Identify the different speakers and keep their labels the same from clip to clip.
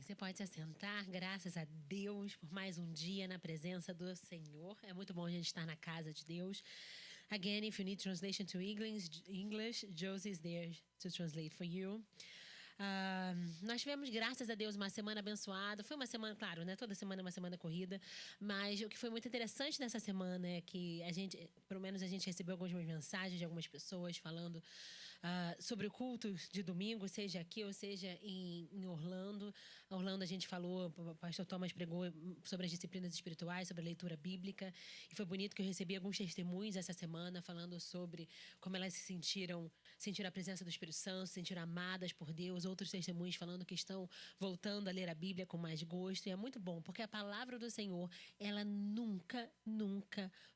Speaker 1: Você pode se assentar, graças a Deus, por mais um dia na presença do Senhor. É muito bom a gente estar na casa de Deus. Again, if you need translation to English, Josie is there to translate for you. Nós tivemos, graças a Deus, uma semana abençoada. Foi uma semana, claro, né? Toda semana é uma semana corrida. Mas o que foi muito interessante nessa semana é que a gente, pelo menos a gente recebeu algumas mensagens de algumas pessoas falando sobre o culto de domingo, seja aqui ou seja em Orlando. Orlando a gente falou, o pastor Thomas pregou sobre as disciplinas espirituais, sobre a leitura bíblica. E foi bonito que eu recebi alguns testemunhos essa semana falando sobre como elas se sentiram a presença do Espírito Santo, se sentiram amadas por Deus. Outros testemunhos falando que estão voltando a ler a Bíblia com mais gosto. E é muito bom, porque a palavra do Senhor, ela nunca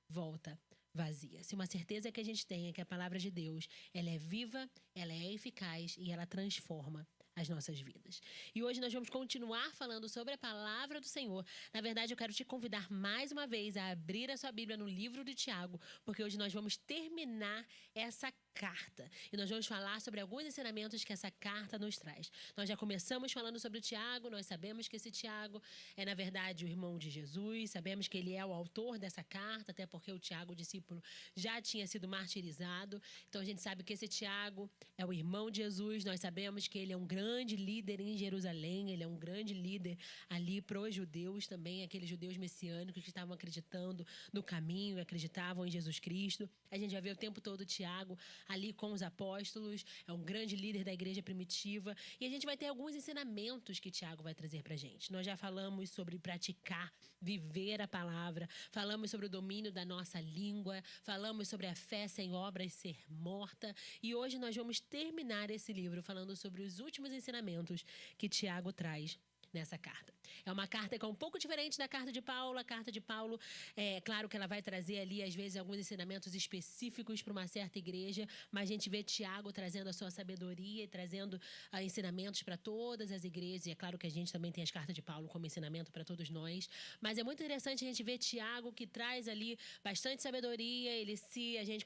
Speaker 1: volta vazia. Se uma certeza que a gente tem é que a palavra de Deus, ela é viva, ela é eficaz e ela transforma as nossas vidas. E hoje nós vamos continuar falando sobre a palavra do Senhor. Na verdade, eu quero te convidar mais uma vez a abrir a sua Bíblia no livro de Tiago, porque hoje nós vamos terminar essa carta. E nós vamos falar sobre alguns ensinamentos que essa carta nos traz. Nós já começamos falando sobre o Tiago, nós sabemos que esse Tiago é, na verdade, o irmão de Jesus, sabemos que ele é o autor dessa carta, até porque o Tiago, o discípulo, já tinha sido martirizado. Então a gente sabe que esse Tiago é o irmão de Jesus, nós sabemos que ele é um grande líder em Jerusalém, ele é um grande líder ali para os judeus também, aqueles judeus messiânicos que estavam acreditando no caminho, acreditavam em Jesus Cristo. A gente já vê o tempo todo o Tiago ali com os apóstolos, é um grande líder da igreja primitiva. E a gente vai ter alguns ensinamentos que Tiago vai trazer pra gente. Nós já falamos sobre praticar, viver a palavra, falamos sobre o domínio da nossa língua, falamos sobre a fé sem obras ser morta. E hoje nós vamos terminar esse livro falando sobre os últimos ensinamentos que Tiago traz nessa carta. É uma carta que é um pouco diferente da carta de Paulo. A carta de Paulo, é claro que ela vai trazer ali, às vezes, alguns ensinamentos específicos para uma certa igreja, mas a gente vê Tiago trazendo a sua sabedoria e trazendo ensinamentos para todas as igrejas. E é claro que a gente também tem as cartas de Paulo como ensinamento para todos nós, mas é muito interessante a gente ver Tiago que traz ali bastante sabedoria.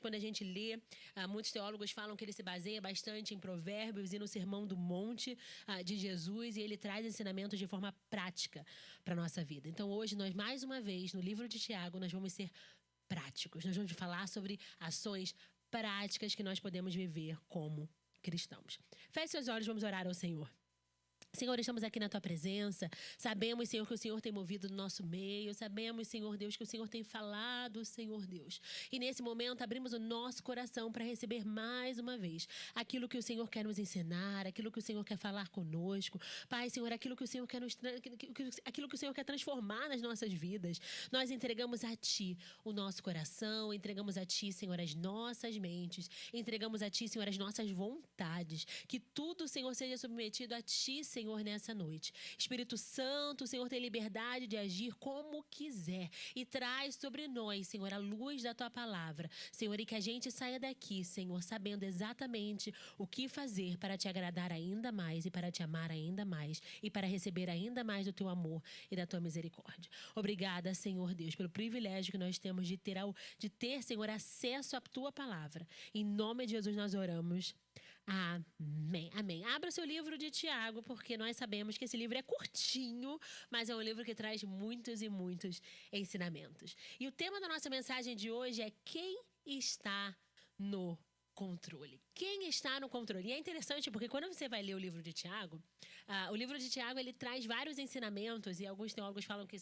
Speaker 1: Quando a gente lê, muitos teólogos falam que ele se baseia bastante em Provérbios e no Sermão do Monte de Jesus, e ele traz ensinamentos de forma prática para nossa vida. Então hoje nós, mais uma vez, no livro de Tiago, nós vamos ser práticos. Nós vamos falar sobre ações práticas que nós podemos viver como cristãos. Feche seus olhos, vamos orar ao Senhor. Senhor, estamos aqui na Tua presença. Sabemos, Senhor, que o Senhor tem movido no nosso meio. Sabemos, Senhor Deus, que o Senhor tem falado, Senhor Deus. E nesse momento abrimos o nosso coração para receber mais uma vez aquilo que o Senhor quer nos ensinar, aquilo que o Senhor quer falar conosco. Pai, Senhor, aquilo que o Senhor quer aquilo que o Senhor quer transformar nas nossas vidas. Nós entregamos a Ti o nosso coração, entregamos a Ti, Senhor, as nossas mentes, entregamos a Ti, Senhor, as nossas vontades. Que tudo, Senhor, seja submetido a Ti, Senhor, nessa noite. Espírito Santo, o Senhor tem liberdade de agir como quiser e traz sobre nós, Senhor, a luz da Tua palavra. Senhor, e que a gente saia daqui, Senhor, sabendo exatamente o que fazer para Te agradar ainda mais e para Te amar ainda mais e para receber ainda mais do Teu amor e da Tua misericórdia. Obrigada, Senhor Deus, pelo privilégio que nós temos de ter, Senhor, acesso à Tua palavra. Em nome de Jesus nós oramos. Amém, amém. Abra o seu livro de Tiago, porque nós sabemos que esse livro é curtinho, mas é um livro que traz muitos e muitos ensinamentos. E o tema da nossa mensagem de hoje é quem está no controle. Quem está no controle? E é interessante porque quando você vai ler o livro de Tiago, o livro de Tiago, ele traz vários ensinamentos, e alguns teólogos falam que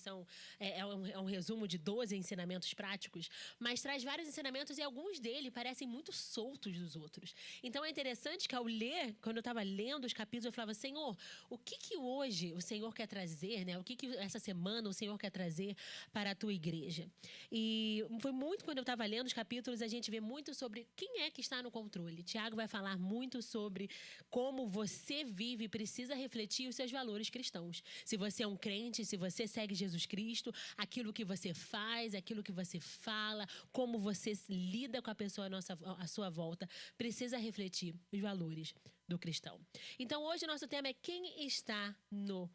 Speaker 1: é um resumo de 12 ensinamentos práticos, mas traz vários ensinamentos e alguns deles parecem muito soltos dos outros. Então é interessante que ao ler, quando eu estava lendo os capítulos, eu falava, Senhor, o que hoje o Senhor quer trazer, né? O que essa semana o Senhor quer trazer para a tua igreja? E foi muito quando eu estava lendo os capítulos, a gente vê muito sobre quem é que está no controle. Tiago vai falar muito sobre como você vive e precisa refletir os seus valores cristãos. Se você é um crente, se você segue Jesus Cristo, aquilo que você faz, aquilo que você fala, como você lida com a pessoa à sua volta, precisa refletir os valores do cristão. Então hoje o nosso tema é quem está no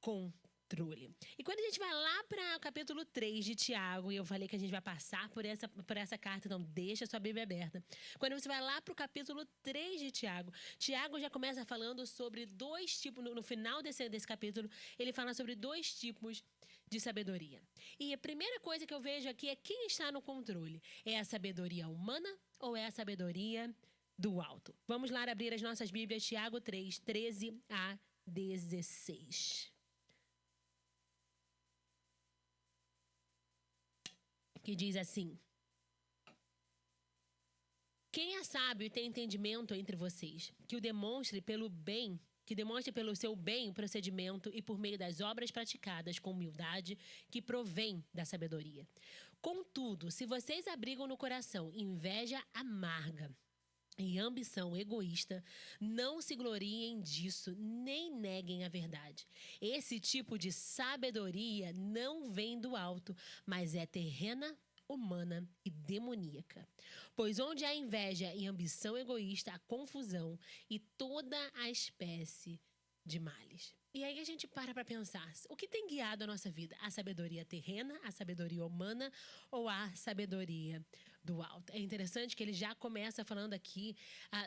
Speaker 1: controle. controle. E quando a gente vai lá para o capítulo 3 de Tiago, e eu falei que a gente vai passar por essa carta, então deixa a sua Bíblia aberta. Quando você vai lá para o capítulo 3 de Tiago, Tiago já começa falando sobre dois tipos, no final desse capítulo, ele fala sobre dois tipos de sabedoria. E a primeira coisa que eu vejo aqui é quem está no controle. É a sabedoria humana ou é a sabedoria do alto? Vamos lá abrir as nossas Bíblias, Tiago 3, 13 a 16. Que diz assim: quem é sábio e tem entendimento entre vocês, que o demonstre pelo bem, que demonstre pelo seu bem o procedimento e por meio das obras praticadas com humildade que provém da sabedoria. Contudo, se vocês abrigam no coração inveja amarga e ambição egoísta, não se gloriem disso, nem neguem a verdade. Esse tipo de sabedoria não vem do alto, mas é terrena, humana e demoníaca. Pois onde há inveja e ambição egoísta, há confusão e toda a espécie de males. E aí a gente para pensar, o que tem guiado a nossa vida? A sabedoria terrena, a sabedoria humana ou a sabedoria do alto? É interessante que ele já começa falando aqui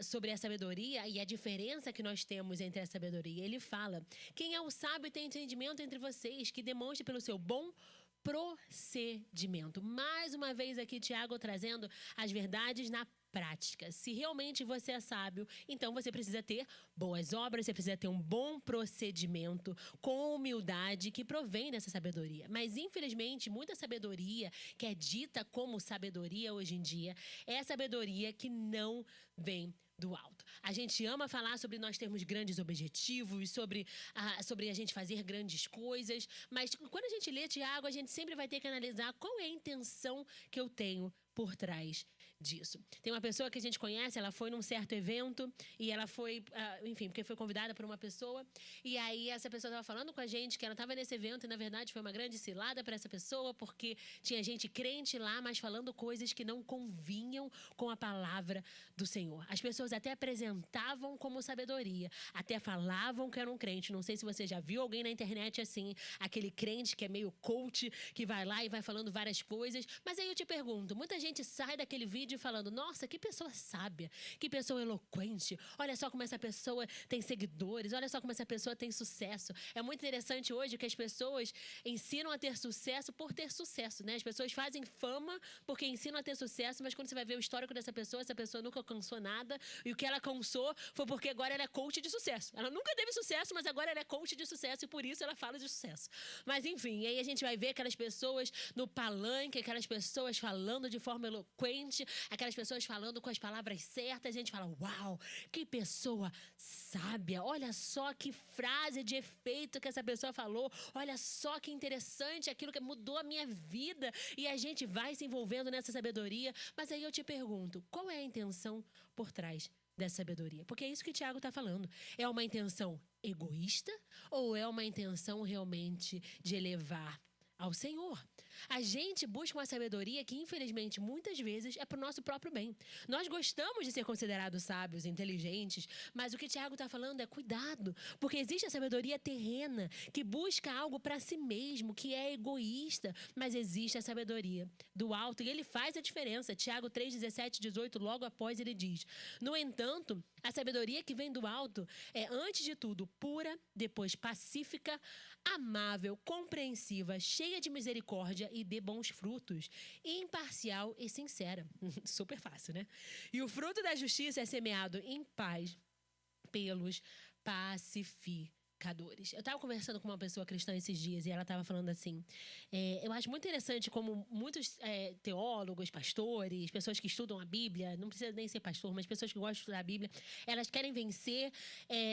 Speaker 1: sobre a sabedoria e a diferença que nós temos entre a sabedoria. Ele fala, quem é o sábio e tem entendimento entre vocês, que demonstre pelo seu bom procedimento. Mais uma vez aqui, Tiago trazendo as verdades na prática. Se realmente você é sábio, então você precisa ter boas obras, você precisa ter um bom procedimento com humildade que provém dessa sabedoria. Mas, infelizmente, muita sabedoria que é dita como sabedoria hoje em dia é sabedoria que não vem do alto. A gente ama falar sobre nós termos grandes objetivos, sobre a gente fazer grandes coisas, mas quando a gente lê Tiago, a gente sempre vai ter que analisar qual é a intenção que eu tenho por trás disso. Tem uma pessoa que a gente conhece, ela foi num certo evento e ela foi, enfim, porque foi convidada por uma pessoa, e aí essa pessoa estava falando com a gente que ela estava nesse evento e na verdade foi uma grande cilada para essa pessoa, porque tinha gente crente lá, mas falando coisas que não convinham com a palavra do Senhor. As pessoas até apresentavam como sabedoria, até falavam que eram crente. Não sei se você já viu alguém na internet assim, aquele crente que é meio coach, que vai lá e vai falando várias coisas, mas aí eu te pergunto, muita gente sai daquele vídeo falando, nossa, que pessoa sábia, que pessoa eloquente, olha só como essa pessoa tem seguidores, olha só como essa pessoa tem sucesso. É muito interessante hoje que as pessoas ensinam a ter sucesso por ter sucesso, né? As pessoas fazem fama porque ensinam a ter sucesso, mas quando você vai ver o histórico dessa pessoa, essa pessoa nunca alcançou nada, e o que ela alcançou foi porque agora ela é coach de sucesso. Ela nunca teve sucesso, mas agora ela é coach de sucesso e por isso ela fala de sucesso. Mas enfim, aí a gente vai ver aquelas pessoas no palanque, aquelas pessoas falando de forma eloquente, aquelas pessoas falando com as palavras certas, a gente fala, uau, que pessoa sábia, olha só que frase de efeito que essa pessoa falou, olha só que interessante aquilo que mudou a minha vida, e a gente vai se envolvendo nessa sabedoria. Mas aí eu te pergunto, qual é a intenção por trás dessa sabedoria? Porque é isso que Tiago está falando. É uma intenção egoísta ou é uma intenção realmente de elevar ao Senhor? A gente busca uma sabedoria que, infelizmente, muitas vezes é para o nosso próprio bem. Nós gostamos de ser considerados sábios, inteligentes, mas o que Tiago está falando é cuidado, porque existe a sabedoria terrena, que busca algo para si mesmo, que é egoísta, mas existe a sabedoria do alto, e ele faz a diferença. Tiago 3, 17, 18, logo após ele diz, no entanto, a sabedoria que vem do alto é, antes de tudo, pura, depois pacífica, amável, compreensiva, cheia de misericórdia e de bons frutos, imparcial e sincera. Super fácil, né? E o fruto da justiça é semeado em paz pelos pacificadores. Eu estava conversando com uma pessoa cristã esses dias e ela estava falando assim, eu acho muito interessante como muitos teólogos, pastores, pessoas que estudam a Bíblia, não precisa nem ser pastor, mas pessoas que gostam de estudar a Bíblia, elas querem vencer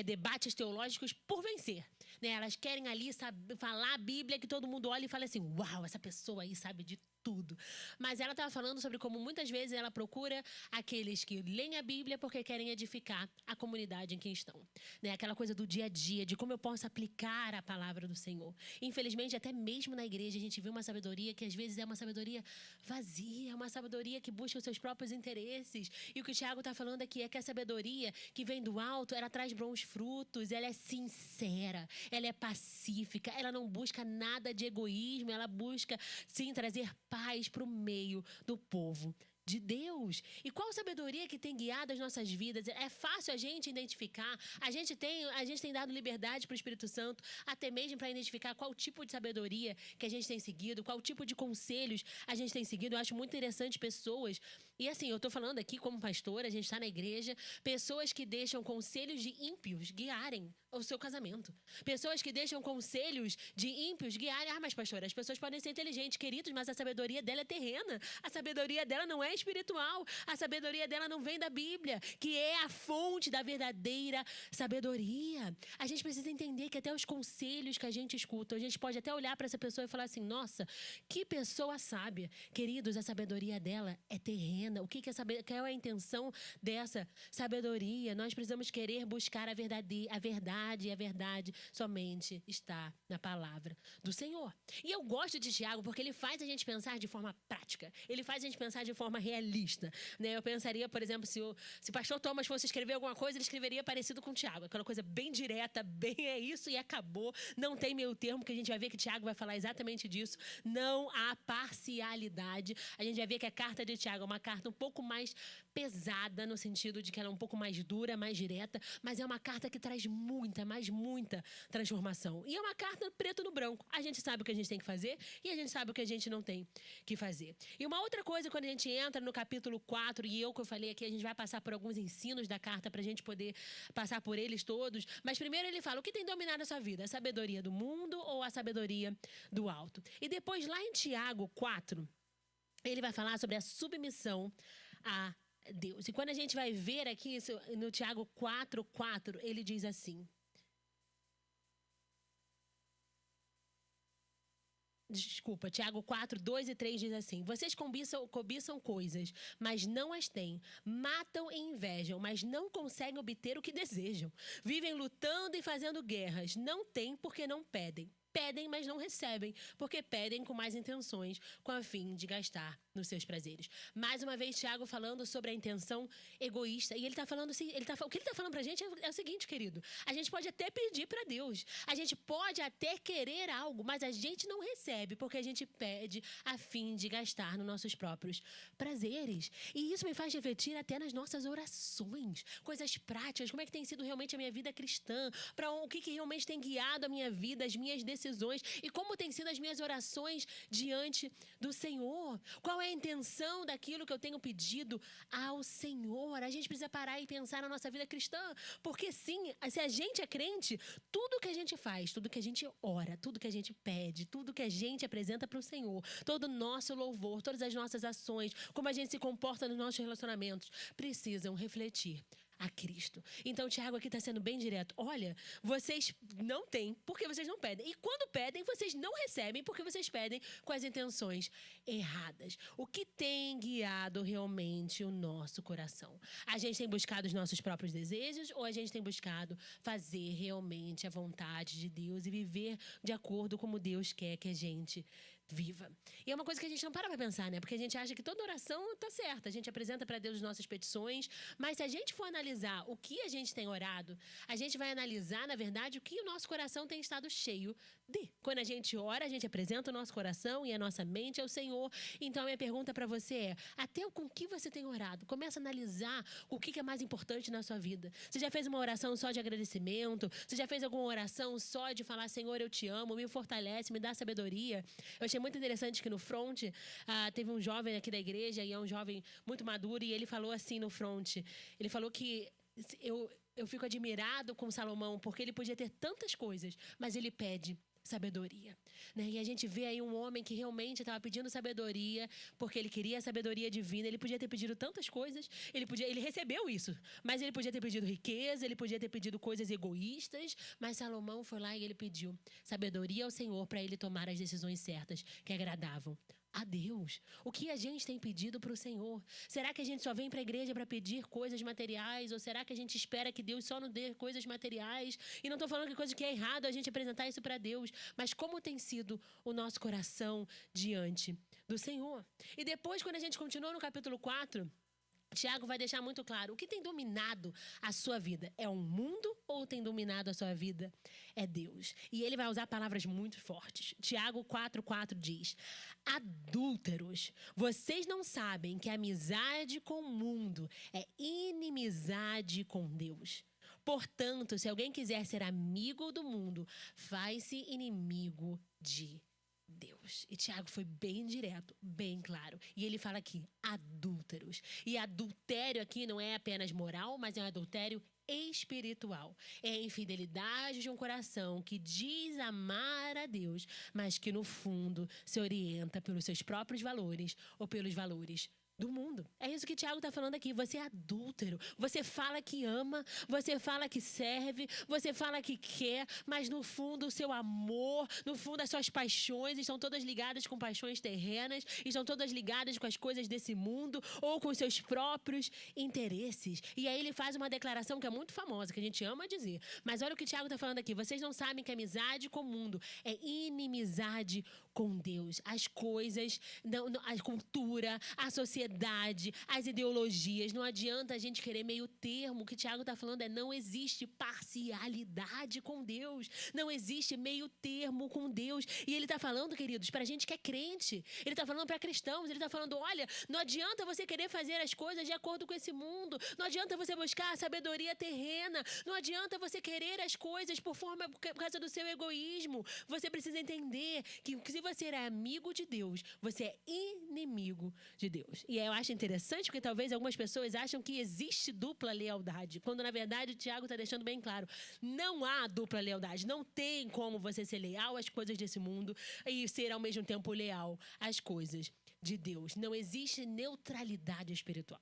Speaker 1: debates teológicos por vencer, né? Elas querem ali falar a Bíblia que todo mundo olha e fala assim, uau, essa pessoa aí sabe de tudo. Mas ela estava falando sobre como muitas vezes ela procura aqueles que leem a Bíblia porque querem edificar a comunidade em que estão. Né? Aquela coisa do dia a dia, de como eu posso aplicar a palavra do Senhor. Infelizmente, até mesmo na igreja, a gente vê uma sabedoria que às vezes é uma sabedoria vazia, uma sabedoria que busca os seus próprios interesses. E o que o Tiago está falando aqui é que a sabedoria que vem do alto, ela traz bons frutos, ela é sincera, ela é pacífica, ela não busca nada de egoísmo, ela busca, sim, trazer paz para o meio do povo de Deus. E qual sabedoria que tem guiado as nossas vidas? É fácil a gente identificar. A gente tem dado liberdade para o Espírito Santo, até mesmo para identificar qual tipo de sabedoria que a gente tem seguido, qual tipo de conselhos a gente tem seguido. Eu acho muito interessante pessoas. E assim, eu estou falando aqui como pastora, a gente está na igreja, pessoas que deixam conselhos de ímpios guiarem o seu casamento. Pessoas que deixam conselhos de ímpios guiarem. Mas pastora, as pessoas podem ser inteligentes, queridos, mas a sabedoria dela é terrena. A sabedoria dela não é espiritual. A sabedoria dela não vem da Bíblia, que é a fonte da verdadeira sabedoria. A gente precisa entender que até os conselhos que a gente escuta, a gente pode até olhar para essa pessoa e falar assim, nossa, que pessoa sábia. Queridos, a sabedoria dela é terrena. Qual é a intenção dessa sabedoria? Nós precisamos querer buscar a verdade, e a verdade somente está na palavra do Senhor. E eu gosto de Tiago porque ele faz a gente pensar de forma prática. Ele faz a gente pensar de forma realista. Né? Eu pensaria, por exemplo, se o pastor Thomas fosse escrever alguma coisa, ele escreveria parecido com Tiago. Aquela coisa bem direta, bem é isso e acabou. Não tem meio termo, que a gente vai ver que Tiago vai falar exatamente disso. Não há parcialidade. A gente vai ver que a carta de Tiago é uma carta um pouco mais pesada, no sentido de que ela é um pouco mais dura, mais direta, mas é uma carta que traz muita transformação. E é uma carta preto no branco. A gente sabe o que a gente tem que fazer e a gente sabe o que a gente não tem que fazer. E uma outra coisa, quando a gente entra no capítulo 4, e que eu falei aqui, a gente vai passar por alguns ensinos da carta para a gente poder passar por eles todos. Mas primeiro ele fala, o que tem dominado a sua vida? A sabedoria do mundo ou a sabedoria do alto? E depois, lá em Tiago 4, ele vai falar sobre a submissão a Deus. E quando a gente vai ver aqui no Tiago 4:4, ele diz assim. Desculpa, Tiago 4:2 e 3 diz assim: vocês cobiçam coisas, mas não as têm. Matam e invejam, mas não conseguem obter o que desejam. Vivem lutando e fazendo guerras. Não têm porque não pedem. Pedem, mas não recebem, porque pedem com mais intenções, com a fim de gastar nos seus prazeres. Mais uma vez, Tiago falando sobre a intenção egoísta. E ele está falando assim, o que ele está falando para a gente é o seguinte, querido. A gente pode até pedir para Deus. A gente pode até querer algo, mas a gente não recebe, porque a gente pede a fim de gastar nos nossos próprios prazeres. E isso me faz refletir até nas nossas orações. Coisas práticas, como é que tem sido realmente a minha vida cristã, para o que realmente tem guiado a minha vida, as minhas decisões, e como tem sido as minhas orações diante do Senhor. Qual é a intenção daquilo que eu tenho pedido ao Senhor? A gente precisa parar e pensar na nossa vida cristã, porque sim, se a gente é crente, tudo que a gente faz, tudo que a gente ora, tudo que a gente pede, tudo que a gente apresenta para o Senhor, todo o nosso louvor, todas as nossas ações, como a gente se comporta nos nossos relacionamentos, precisam refletir a Cristo. Então, Tiago aqui está sendo bem direto. Olha, vocês não têm porque vocês não pedem. E quando pedem, vocês não recebem porque vocês pedem com as intenções erradas. O que tem guiado realmente o nosso coração? A gente tem buscado os nossos próprios desejos ou a gente tem buscado fazer realmente a vontade de Deus e viver de acordo como Deus quer que a gente viva? E é uma coisa que a gente não para pensar, né? Porque a gente acha que toda oração está certa. A gente apresenta para Deus as nossas petições, mas se a gente for analisar o que a gente tem orado, a gente vai analisar, na verdade, o que o nosso coração tem estado cheio de. Quando a gente ora, a gente apresenta o nosso coração e a nossa mente ao Senhor. Então, a minha pergunta para você é, até com que você tem orado? Começa a analisar o que é mais importante na sua vida. Você já fez uma oração só de agradecimento? Você já fez alguma oração só de falar, Senhor, eu te amo, me fortalece, me dá sabedoria? Eu achei muito interessante que no front teve um jovem aqui da igreja, e é um jovem muito maduro, e ele falou assim no front, ele falou que eu fico admirado com Salomão, porque ele podia ter tantas coisas, mas ele pede sabedoria, né? E a gente vê aí um homem que realmente estava pedindo sabedoria, porque ele queria a sabedoria divina. Ele podia ter pedido tantas coisas, ele recebeu isso, mas ele podia ter pedido riqueza, ele podia ter pedido coisas egoístas, mas Salomão foi lá e ele pediu sabedoria ao Senhor para ele tomar as decisões certas que agradavam a Deus. O que a gente tem pedido para o Senhor? Será que a gente só vem para a igreja para pedir coisas materiais? Ou será que a gente espera que Deus só nos dê coisas materiais? E não estou falando que coisa que é errado a gente apresentar isso para Deus. Mas como tem sido o nosso coração diante do Senhor? E depois, quando a gente continua no capítulo 4... Tiago vai deixar muito claro, o que tem dominado a sua vida? É o mundo ou tem dominado a sua vida? É Deus. E ele vai usar palavras muito fortes. Tiago 4,4 diz: adúlteros, vocês não sabem que a amizade com o mundo é inimizade com Deus. Portanto, se alguém quiser ser amigo do mundo, faz-se inimigo de Deus. E Tiago foi bem direto, bem claro. E ele fala aqui, adúlteros. E adultério aqui não é apenas moral, mas é um adultério espiritual. É a infidelidade de um coração que diz amar a Deus, mas que no fundo se orienta pelos seus próprios valores ou pelos valores do mundo. É isso que Tiago está falando aqui. Você é adúltero. Você fala que ama, você fala que serve, você fala que quer, mas no fundo o seu amor, no fundo as suas paixões estão todas ligadas com paixões terrenas, estão todas ligadas com as coisas desse mundo ou com os seus próprios interesses. E aí ele faz uma declaração que é muito famosa, que a gente ama dizer. Mas olha o que Tiago está falando aqui. Vocês não sabem que a amizade com o mundo é inimizade com Deus. As coisas, a cultura, a sociedade, as ideologias. Não adianta a gente querer meio termo. O que o Tiago está falando é não existe parcialidade com Deus. Não existe meio termo com Deus. E ele está falando, queridos, para a gente que é crente. Ele está falando para cristãos. Ele está falando, olha, não adianta você querer fazer as coisas de acordo com esse mundo. Não adianta você buscar a sabedoria terrena. Não adianta você querer as coisas por causa do seu egoísmo. Você precisa entender que se você é amigo de Deus, você é inimigo de Deus. E eu acho interessante porque talvez algumas pessoas acham que existe dupla lealdade, quando na verdade o Tiago está deixando bem claro, não há dupla lealdade, não tem como você ser leal às coisas desse mundo e ser ao mesmo tempo leal às coisas de Deus. Não existe neutralidade espiritual.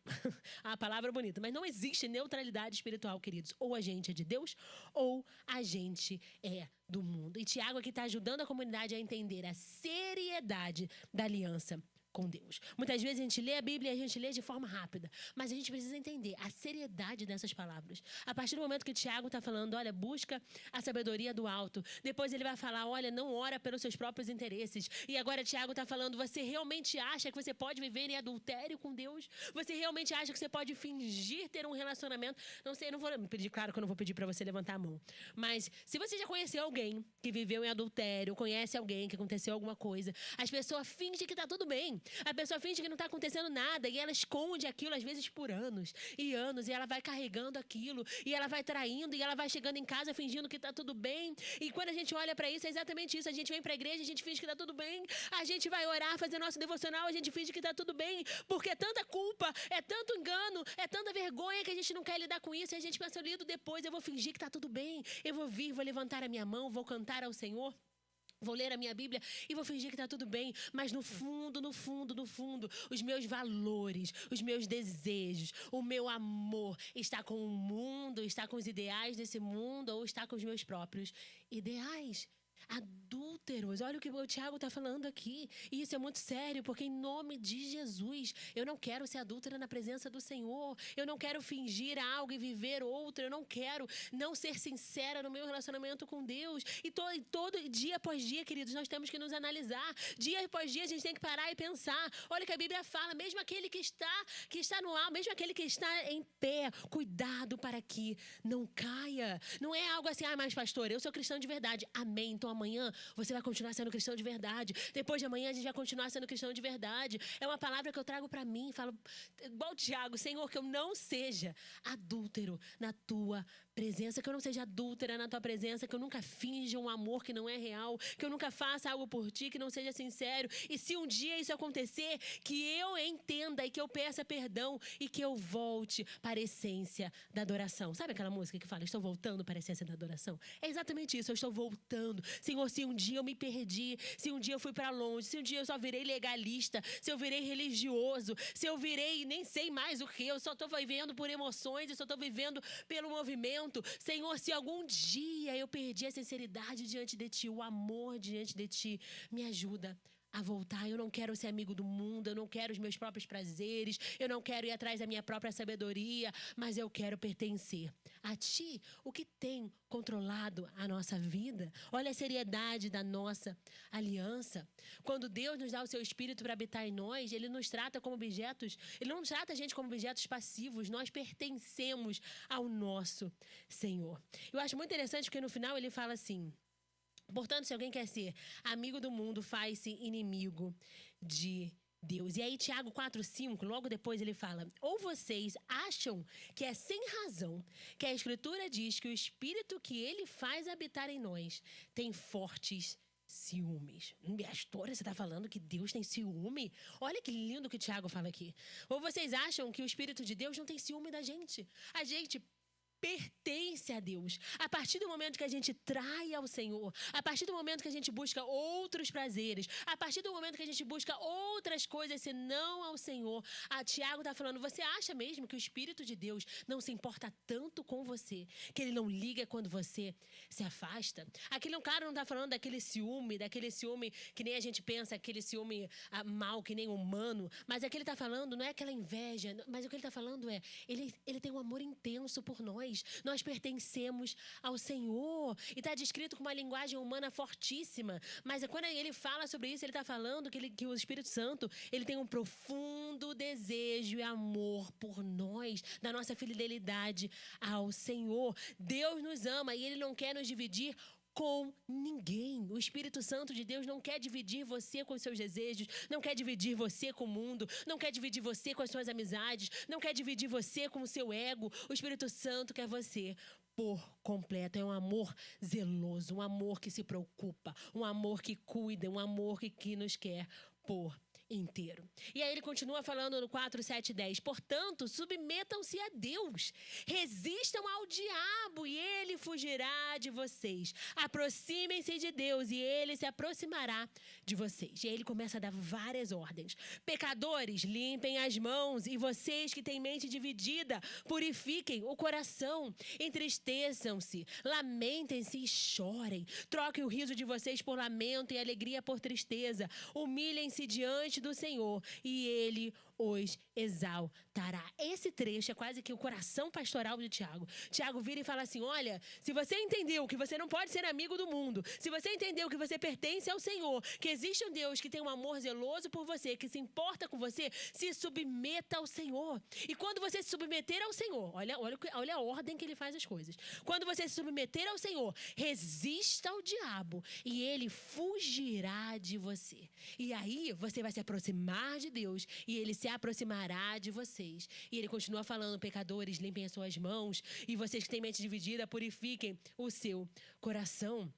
Speaker 1: A palavra é bonita, mas não existe neutralidade espiritual, queridos. Ou a gente é de Deus, ou a gente é do mundo. E Tiago aqui está ajudando a comunidade a entender a seriedade da aliança com Deus. Muitas vezes a gente lê a Bíblia e a gente lê de forma rápida, mas a gente precisa entender a seriedade dessas palavras. A partir do momento que Tiago está falando, olha, busca a sabedoria do alto. Depois ele vai falar, olha, não ora pelos seus próprios interesses. E agora Tiago está falando, você realmente acha que você pode viver em adultério com Deus? Você realmente acha que você pode fingir ter um relacionamento? Não sei, não vou pedir, claro que eu não vou pedir para você levantar a mão. Mas se você já conheceu alguém que viveu em adultério, conhece alguém que aconteceu alguma coisa, as pessoas fingem que está tudo bem. A pessoa finge que não está acontecendo nada e ela esconde aquilo às vezes por anos e anos, e ela vai carregando aquilo e ela vai traindo e ela vai chegando em casa fingindo que está tudo bem. E quando a gente olha para isso, é exatamente isso. A gente vem para a igreja, a gente finge que está tudo bem, a gente vai orar, fazer nosso devocional, a gente finge que está tudo bem, porque é tanta culpa, é tanto engano, é tanta vergonha que a gente não quer lidar com isso. E a gente pensa, lido depois, eu vou fingir que está tudo bem, eu vou vir, vou levantar a minha mão, vou cantar ao Senhor, vou ler a minha Bíblia e vou fingir que está tudo bem. Mas no fundo, no fundo, no fundo, os meus valores, os meus desejos, o meu amor está com o mundo, está com os ideais desse mundo ou está com os meus próprios ideais. Adúlteros, olha o que o Tiago está falando aqui. E isso é muito sério, porque em nome de Jesus, eu não quero ser adúltera na presença do Senhor. Eu não quero fingir algo e viver outro. Eu não quero não ser sincera no meu relacionamento com Deus. E todo dia após dia, queridos, nós temos que nos analisar. Dia após dia a gente tem que parar e pensar. Olha o que a Bíblia fala, mesmo aquele que está no alto, mesmo aquele que está em pé, cuidado para que não caia. Não é algo assim, mas pastor, eu sou cristão de verdade. Amém. Então amanhã você vai continuar sendo cristão de verdade. Depois de amanhã a gente vai continuar sendo cristão de verdade. É uma palavra que eu trago para mim. Falo, igual o Tiago, Senhor, que eu não seja adúltero na tua presença, que eu não seja adúltera na tua presença, que eu nunca finja um amor que não é real, que eu nunca faça algo por ti que não seja sincero. E se um dia isso acontecer, que eu entenda e que eu peça perdão e que eu volte para a essência da adoração. Sabe aquela música que fala, estou voltando para a essência da adoração? É exatamente isso, eu estou voltando. Senhor, se um dia eu me perdi, se um dia eu fui para longe, se um dia eu só virei legalista, se eu virei religioso, se eu virei nem sei mais o que, eu só estou vivendo por emoções, eu só estou vivendo pelo movimento. Senhor, se algum dia eu perdi a sinceridade diante de Ti, o amor diante de Ti, me ajuda a voltar. Eu não quero ser amigo do mundo, eu não quero os meus próprios prazeres, eu não quero ir atrás da minha própria sabedoria, mas eu quero pertencer a Ti. O que tem controlado a nossa vida? Olha a seriedade da nossa aliança. Quando Deus nos dá o seu Espírito para habitar em nós, Ele nos trata como objetos, Ele não trata a gente como objetos passivos, nós pertencemos ao nosso Senhor. Eu acho muito interessante porque no final Ele fala assim: portanto, se alguém quer ser amigo do mundo, faz-se inimigo de Deus. E aí Tiago 4,5, logo depois ele fala: ou vocês acham que é sem razão que a Escritura diz que o Espírito que Ele faz habitar em nós tem fortes ciúmes? A história, você está falando que Deus tem ciúme? Olha que lindo que o Tiago fala aqui. Ou vocês acham que o Espírito de Deus não tem ciúme da gente? A gente pertence a Deus. A partir do momento que a gente trai ao Senhor, a partir do momento que a gente busca outros prazeres, a partir do momento que a gente busca outras coisas senão ao Senhor, a Tiago está falando: você acha mesmo que o Espírito de Deus não se importa tanto com você, que Ele não liga quando você se afasta? Aquele cara não está falando daquele ciúme que nem a gente pensa, aquele ciúme mal, que nem humano, mas é que ele está falando, não é aquela inveja, mas o que ele está falando é, ele tem um amor intenso por nós pertencemos ao Senhor. E está descrito com uma linguagem humana fortíssima. Mas quando ele fala sobre isso, ele está falando que o Espírito Santo, ele tem um profundo desejo e amor por nós, da nossa fidelidade ao Senhor. Deus nos ama e Ele não quer nos dividir com ninguém. O Espírito Santo de Deus não quer dividir você com os seus desejos, não quer dividir você com o mundo, não quer dividir você com as suas amizades, não quer dividir você com o seu ego. O Espírito Santo quer você por completo. É um amor zeloso, um amor que se preocupa, um amor que cuida, um amor que nos quer por inteiro. E aí ele continua falando no 4, 7, 10. Portanto, submetam-se a Deus, resistam ao diabo e ele fugirá de vocês. Aproximem-se de Deus e ele se aproximará de vocês. E aí ele começa a dar várias ordens. Pecadores, limpem as mãos, e vocês que têm mente dividida, purifiquem o coração. Entristeçam-se, lamentem-se e chorem. Troquem o riso de vocês por lamento e alegria por tristeza. Humilhem-se diante do Senhor e Ele os exaltará. Esse trecho é quase que o coração pastoral de Tiago. Tiago vira e fala assim: olha, se você entendeu que você não pode ser amigo do mundo, se você entendeu que você pertence ao Senhor, que existe um Deus que tem um amor zeloso por você, que se importa com você, se submeta ao Senhor. E quando você se submeter ao Senhor, olha a ordem que ele faz as coisas. Quando você se submeter ao Senhor, resista ao diabo e ele fugirá de você. E aí você vai se aproximar de Deus e ele se aproximará de vocês. E ele continua falando: pecadores, limpem as suas mãos, e vocês que têm mente dividida, purifiquem o seu coração.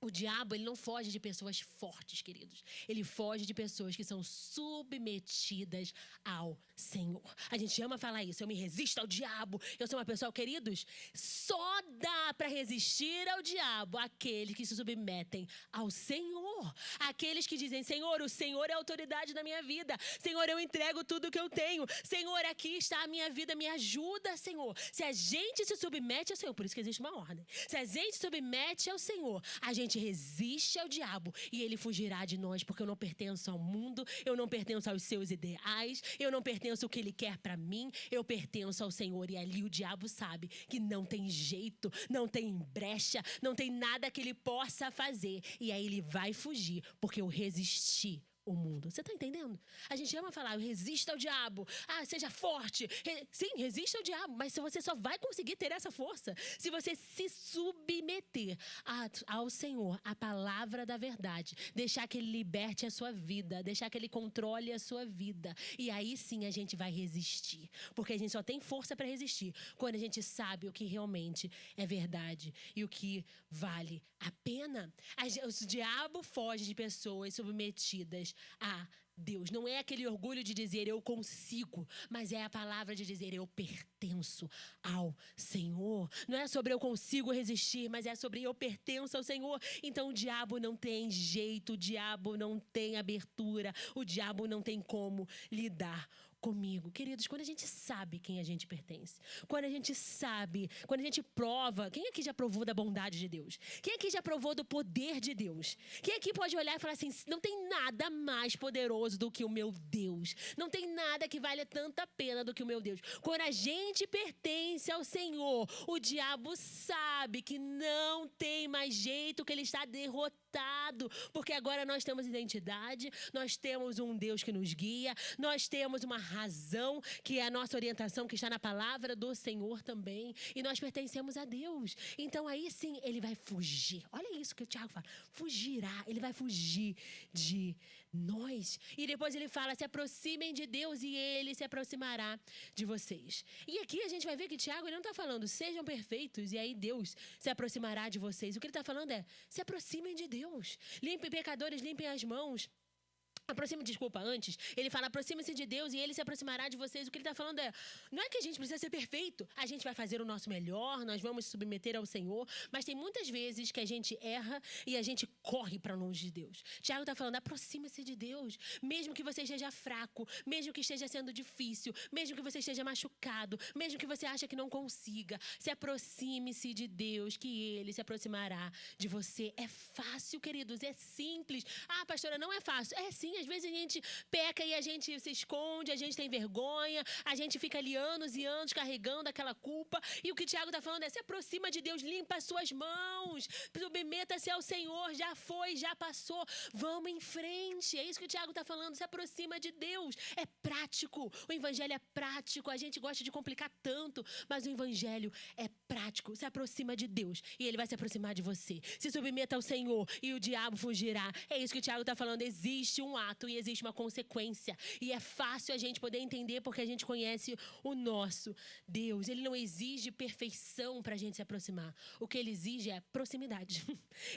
Speaker 1: O diabo, ele não foge de pessoas fortes, queridos. Ele foge de pessoas que são submetidas ao Senhor. A gente ama falar isso: eu me resisto ao diabo, eu sou uma pessoa, queridos, só dá para resistir ao diabo aqueles que se submetem ao Senhor. Aqueles que dizem: Senhor, o Senhor é a autoridade da minha vida. Senhor, eu entrego tudo que eu tenho. Senhor, aqui está a minha vida, me ajuda, Senhor. Se a gente se submete ao Senhor, por isso que existe uma ordem. Se a gente se submete ao Senhor, a gente resiste ao diabo e ele fugirá de nós, porque eu não pertenço ao mundo, eu não pertenço aos seus ideais, eu não pertenço ao que ele quer para mim, eu pertenço ao Senhor. E ali o diabo sabe que não tem jeito, não tem brecha, não tem nada que ele possa fazer, e aí ele vai fugir, porque eu resisti o mundo. Você está entendendo? A gente ama falar: resista ao diabo. Seja forte. Sim, resista ao diabo, mas você só vai conseguir ter essa força se você se submeter ao Senhor, à palavra da verdade, deixar que Ele liberte a sua vida, deixar que Ele controle a sua vida. E aí sim a gente vai resistir, porque a gente só tem força para resistir quando a gente sabe o que realmente é verdade e o que vale a pena. O diabo foge de pessoas submetidas a Deus. Não é aquele orgulho de dizer eu consigo, mas é a palavra de dizer eu pertenço ao Senhor. Não é sobre eu consigo resistir, mas é sobre eu pertenço ao Senhor. Então o diabo não tem jeito, o diabo não tem abertura, o diabo não tem como lidar comigo. Queridos, quando a gente sabe quem a gente pertence, quando a gente sabe, quando a gente prova, quem aqui já provou da bondade de Deus? Quem aqui já provou do poder de Deus? Quem aqui pode olhar e falar assim, não tem nada mais poderoso do que o meu Deus. Não tem nada que vale tanta pena do que o meu Deus. Quando a gente pertence ao Senhor, o diabo sabe que não tem mais jeito, que ele está derrotado, porque agora nós temos identidade, nós temos um Deus que nos guia, nós temos uma razão, que é a nossa orientação, que está na palavra do Senhor também, e nós pertencemos a Deus. Então aí sim, ele vai fugir. Olha isso que o Tiago fala, fugirá, ele vai fugir de nós. E depois ele fala, se aproximem de Deus e ele se aproximará de vocês. E aqui a gente vai ver que Tiago ele não está falando, sejam perfeitos e aí Deus se aproximará de vocês. O que ele está falando é, se aproximem de Deus. Limpem pecadores, limpem as mãos. Antes, ele fala, aproxime-se de Deus e ele se aproximará de vocês. O que ele está falando é, não é que a gente precisa ser perfeito, a gente vai fazer o nosso melhor, nós vamos se submeter ao Senhor, mas tem muitas vezes que a gente erra e a gente corre para longe de Deus. Tiago está falando, aproxime-se de Deus, mesmo que você esteja fraco, mesmo que esteja sendo difícil, mesmo que você esteja machucado, mesmo que você ache que não consiga, se aproxime-se de Deus, que ele se aproximará de você. É fácil, queridos, é simples. Ah, pastora, não é fácil. É sim, às vezes a gente peca e a gente se esconde, a gente tem vergonha, a gente fica ali anos e anos carregando aquela culpa. E o que o Tiago está falando é, se aproxima de Deus, limpa as suas mãos, submeta-se ao Senhor, já foi, já passou, vamos em frente. É isso que o Tiago está falando, se aproxima de Deus. É prático, o evangelho é prático, a gente gosta de complicar tanto, mas o evangelho é prático. Se aproxima de Deus e ele vai se aproximar de você. Se submeta ao Senhor e o diabo fugirá. É isso que o Tiago está falando, existe um ato e existe uma consequência. E é fácil a gente poder entender porque a gente conhece o nosso Deus. Ele não exige perfeição para a gente se aproximar. O que ele exige é proximidade.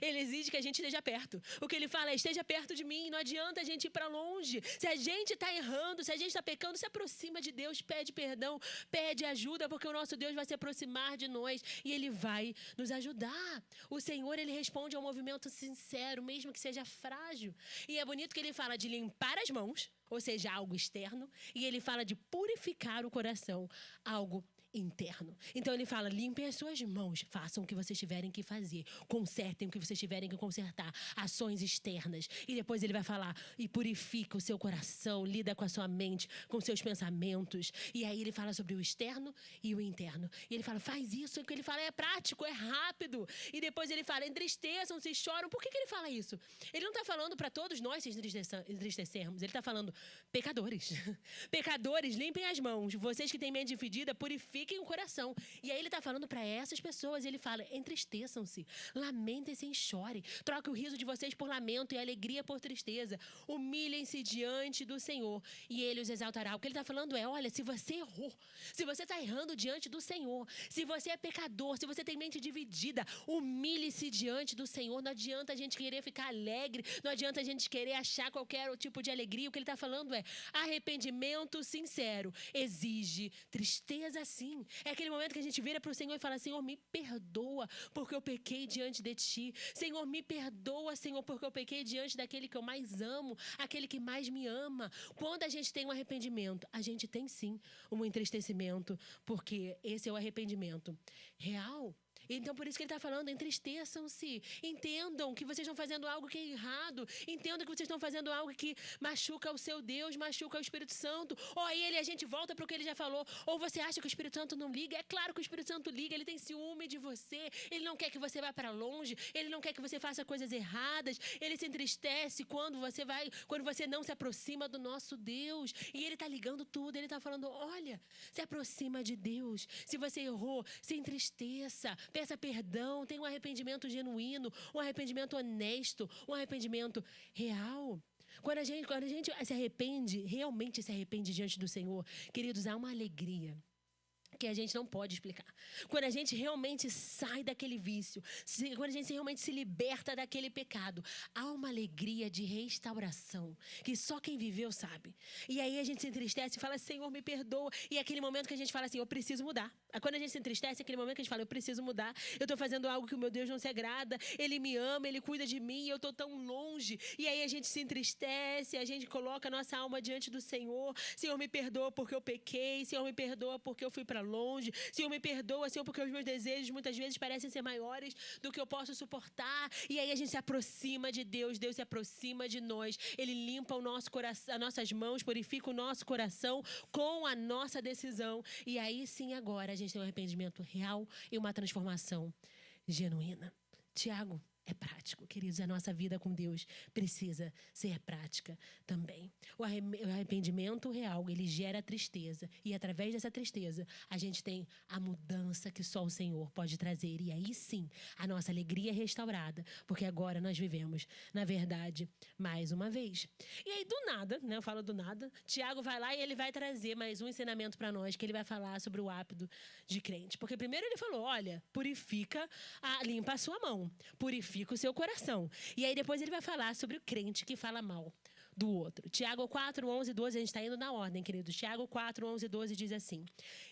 Speaker 1: Ele exige que a gente esteja perto. O que ele fala é, esteja perto de mim. Não adianta a gente ir para longe. Se a gente está errando, se a gente está pecando, se aproxima de Deus, pede perdão, pede ajuda, porque o nosso Deus vai se aproximar de nós e ele vai nos ajudar. O Senhor, ele responde ao movimento sincero, mesmo que seja frágil. E é bonito que ele fala de limpar as mãos, ou seja, algo externo, e ele fala de purificar o coração, algo interno. Então ele fala, limpem as suas mãos, façam o que vocês tiverem que fazer, consertem o que vocês tiverem que consertar, ações externas. E depois ele vai falar, e purifica o seu coração, lida com a sua mente, com seus pensamentos. E aí ele fala sobre o externo e o interno. E ele fala, faz isso, o que ele fala é prático, é rápido. E depois ele fala, entristeçam-se, choram. Por que ele fala isso? Ele não está falando para todos nós se entristecermos, ele está falando, pecadores. Pecadores, limpem as mãos. Vocês que têm mente dividida, purifiquem o coração. E aí ele está falando para essas pessoas, ele fala, entristeçam-se, lamentem-se e chorem, troquem o riso de vocês por lamento e a alegria por tristeza, humilhem-se diante do Senhor e ele os exaltará. O que ele está falando é, olha, se você errou, se você está errando diante do Senhor, se você é pecador, se você tem mente dividida, humilhe-se diante do Senhor. Não adianta a gente querer ficar alegre, não adianta a gente querer achar qualquer tipo de alegria. O que ele está falando é, arrependimento sincero exige tristeza sim. É aquele momento que a gente vira para o Senhor e fala, Senhor, me perdoa porque eu pequei diante de Ti. Senhor, me perdoa, Senhor, porque eu pequei diante daquele que eu mais amo, aquele que mais me ama. Quando a gente tem um arrependimento, a gente tem sim um entristecimento, porque esse é o arrependimento real. Então, por isso que ele está falando, entristeçam-se, entendam que vocês estão fazendo algo que é errado, entendam que vocês estão fazendo algo que machuca o seu Deus, machuca o Espírito Santo, ou aí a gente volta para o que ele já falou, ou você acha que o Espírito Santo não liga? É claro que o Espírito Santo liga, ele tem ciúme de você, ele não quer que você vá para longe, ele não quer que você faça coisas erradas, ele se entristece quando você não se aproxima do nosso Deus, e ele está ligando tudo, ele está falando, olha, se aproxima de Deus, se você errou, se entristeça, peça perdão, tenha um arrependimento genuíno, um arrependimento honesto, um arrependimento real. Quando a gente se arrepende, realmente se arrepende diante do Senhor, queridos, há uma alegria porque a gente não pode explicar. Quando a gente realmente sai daquele vício, quando a gente realmente se liberta daquele pecado, há uma alegria de restauração que só quem viveu sabe. E aí a gente se entristece e fala, Senhor, me perdoa. E é aquele momento que a gente fala assim, eu preciso mudar. Quando a gente se entristece, é aquele momento que a gente fala, eu preciso mudar. Eu estou fazendo algo que o meu Deus não se agrada. Ele me ama, Ele cuida de mim, eu estou tão longe. E aí a gente se entristece, a gente coloca a nossa alma diante do Senhor. Senhor, me perdoa porque eu pequei. Senhor, me perdoa porque eu fui para longe. Senhor, me perdoa, Senhor, porque os meus desejos muitas vezes parecem ser maiores do que eu posso suportar. E aí a gente se aproxima de Deus, Deus se aproxima de nós. Ele limpa o nosso coração, as nossas mãos, purifica o nosso coração com a nossa decisão. E aí sim, agora a gente tem um arrependimento real e uma transformação genuína. Tiago, é prático, queridos. A nossa vida com Deus precisa ser prática também. O arrependimento real, ele gera tristeza. E através dessa tristeza, a gente tem a mudança que só o Senhor pode trazer. E aí sim, a nossa alegria é restaurada. Porque agora nós vivemos, na verdade, mais uma vez. E aí, do nada, né? Eu falo do nada. Tiago vai lá e ele vai trazer mais um ensinamento para nós, que ele vai falar sobre o hábito de crente. Porque primeiro ele falou, olha, limpa a sua mão. Purifica o seu coração. E aí depois ele vai falar sobre o crente que fala mal do outro. Tiago 4, 11 e 12, a gente está indo na ordem, queridos. Tiago 4, 11 e 12 diz assim,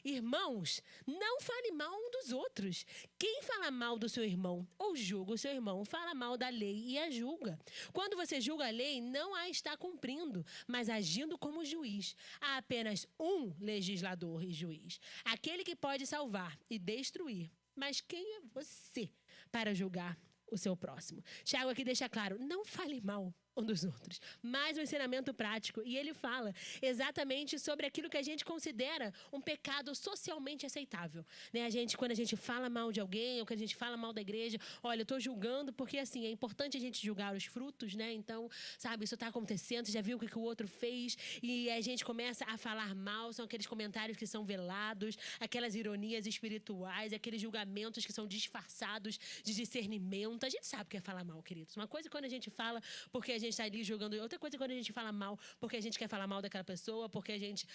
Speaker 1: irmãos, não fale mal um dos outros. Quem fala mal do seu irmão ou julga o seu irmão, fala mal da lei e a julga. Quando você julga a lei, não a está cumprindo, mas agindo como juiz. Há apenas um legislador e juiz, aquele que pode salvar e destruir. Mas quem é você para julgar o seu próximo? Tiago aqui deixa claro, não fale mal um dos outros. Mais um ensinamento prático. E ele fala exatamente sobre aquilo que a gente considera um pecado socialmente aceitável. Né? Quando a gente fala mal de alguém, ou quando a gente fala mal da igreja, olha, eu estou julgando porque, assim, é importante a gente julgar os frutos, né? Então, sabe, isso está acontecendo, você já viu o que o outro fez, e a gente começa a falar mal, são aqueles comentários que são velados, aquelas ironias espirituais, aqueles julgamentos que são disfarçados de discernimento. A gente sabe o que é falar mal, queridos. Uma coisa é quando a gente fala porque a gente está ali julgando. Outra coisa é quando a gente fala mal porque a gente quer falar mal daquela pessoa, porque a gente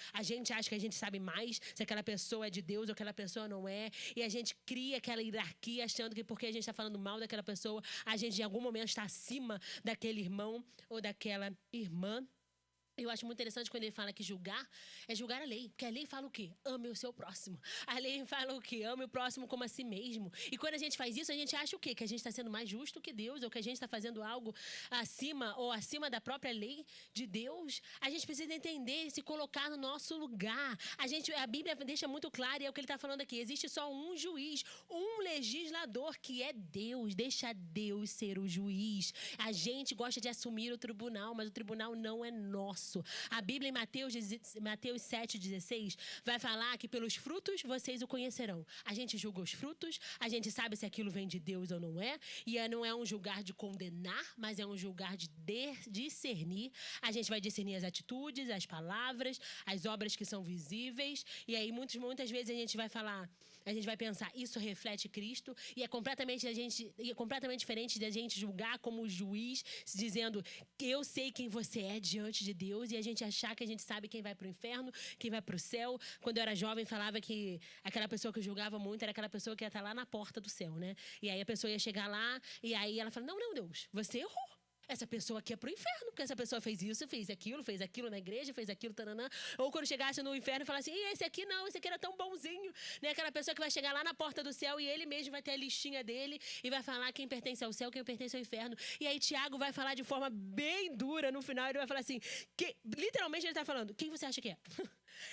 Speaker 1: acha que a gente sabe mais se aquela pessoa é de Deus ou aquela pessoa não é. E a gente cria aquela hierarquia achando que porque a gente está falando mal daquela pessoa, a gente em algum momento está acima daquele irmão ou daquela irmã. Eu acho muito interessante quando ele fala que julgar é julgar a lei. Porque a lei fala o quê? Ame o seu próximo. A lei fala o quê? Ame o próximo como a si mesmo. E quando a gente faz isso, a gente acha o quê? Que a gente está sendo mais justo que Deus, ou que a gente está fazendo algo acima da própria lei de Deus. A gente precisa entender e se colocar no nosso lugar. A Bíblia deixa muito claro, e é o que ele está falando aqui. Existe só um juiz, um legislador, que é Deus. Deixa Deus ser o juiz. A gente gosta de assumir o tribunal, mas o tribunal não é nosso. A Bíblia em Mateus 7,16 vai falar que pelos frutos vocês o conhecerão. A gente julga os frutos, a gente sabe se aquilo vem de Deus ou não é. E não é um julgar de condenar, mas é um julgar de discernir. A gente vai discernir as atitudes, as palavras, as obras que são visíveis. E aí muitas vezes a gente vai pensar, isso reflete Cristo, e é completamente diferente da gente julgar como juiz, dizendo que eu sei quem você é diante de Deus, e a gente achar que a gente sabe quem vai para o inferno, quem vai para o céu. Quando eu era jovem, falava que aquela pessoa que eu julgava muito era aquela pessoa que ia estar lá na porta do céu, né? E aí a pessoa ia chegar lá, e aí ela fala, não, Deus, você errou. Essa pessoa aqui é pro inferno, porque essa pessoa fez isso, fez aquilo na igreja, fez aquilo, taranã. Ou quando chegasse no inferno, falasse assim, esse aqui era tão bonzinho. Né? Aquela pessoa que vai chegar lá na porta do céu e ele mesmo vai ter a listinha dele e vai falar quem pertence ao céu, quem pertence ao inferno. E aí Tiago vai falar de forma bem dura no final, ele vai falar assim, literalmente ele está falando, quem você acha que é?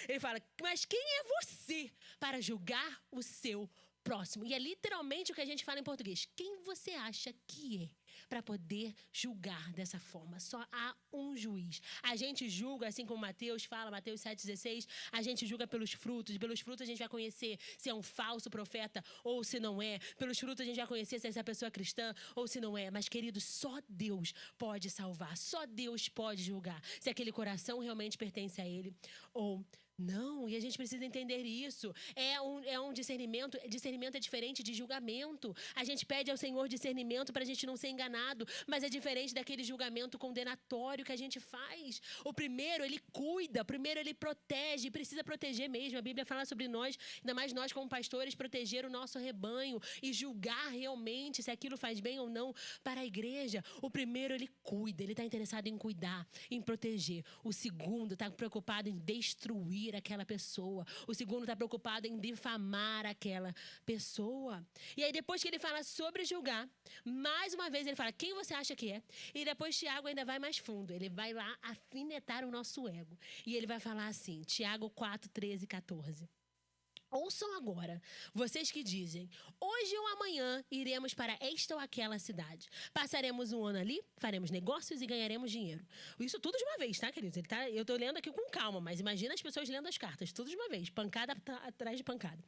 Speaker 1: Ele fala, mas quem é você para julgar o seu próximo? E é literalmente o que a gente fala em português. Quem você acha que é para poder julgar dessa forma? Só há um juiz. A gente julga, assim como Mateus fala, Mateus 7,16, a gente julga pelos frutos. Pelos frutos a gente vai conhecer se é um falso profeta ou se não é. Pelos frutos a gente vai conhecer se essa pessoa é cristã ou se não é. Mas, queridos, só Deus pode salvar. Só Deus pode julgar se aquele coração realmente pertence a Ele ou Não, e a gente precisa entender isso. É um discernimento. Discernimento é diferente de julgamento. A gente pede ao Senhor discernimento para a gente não ser enganado, mas é diferente daquele julgamento condenatório que a gente faz. O primeiro, ele cuida, o primeiro, ele protege, precisa proteger mesmo. A Bíblia fala sobre nós, ainda mais nós como pastores, proteger o nosso rebanho e julgar realmente se aquilo faz bem ou não para a igreja. O primeiro, ele cuida, ele está interessado em cuidar, em proteger. O segundo está preocupado em destruir aquela pessoa. O segundo está preocupado em difamar aquela pessoa. E aí depois que ele fala sobre julgar, mais uma vez ele fala quem você acha que é. E depois Tiago ainda vai mais fundo. Ele vai lá afinetar o nosso ego. E ele vai falar assim, Tiago 4, 13 e 14. Ouçam agora, vocês que dizem, hoje ou amanhã iremos para esta ou aquela cidade. Passaremos um ano ali, faremos negócios e ganharemos dinheiro. Isso tudo de uma vez, tá, queridos? Eu estou lendo aqui com calma, mas imagina as pessoas lendo as cartas, tudo de uma vez, pancada atrás de pancada.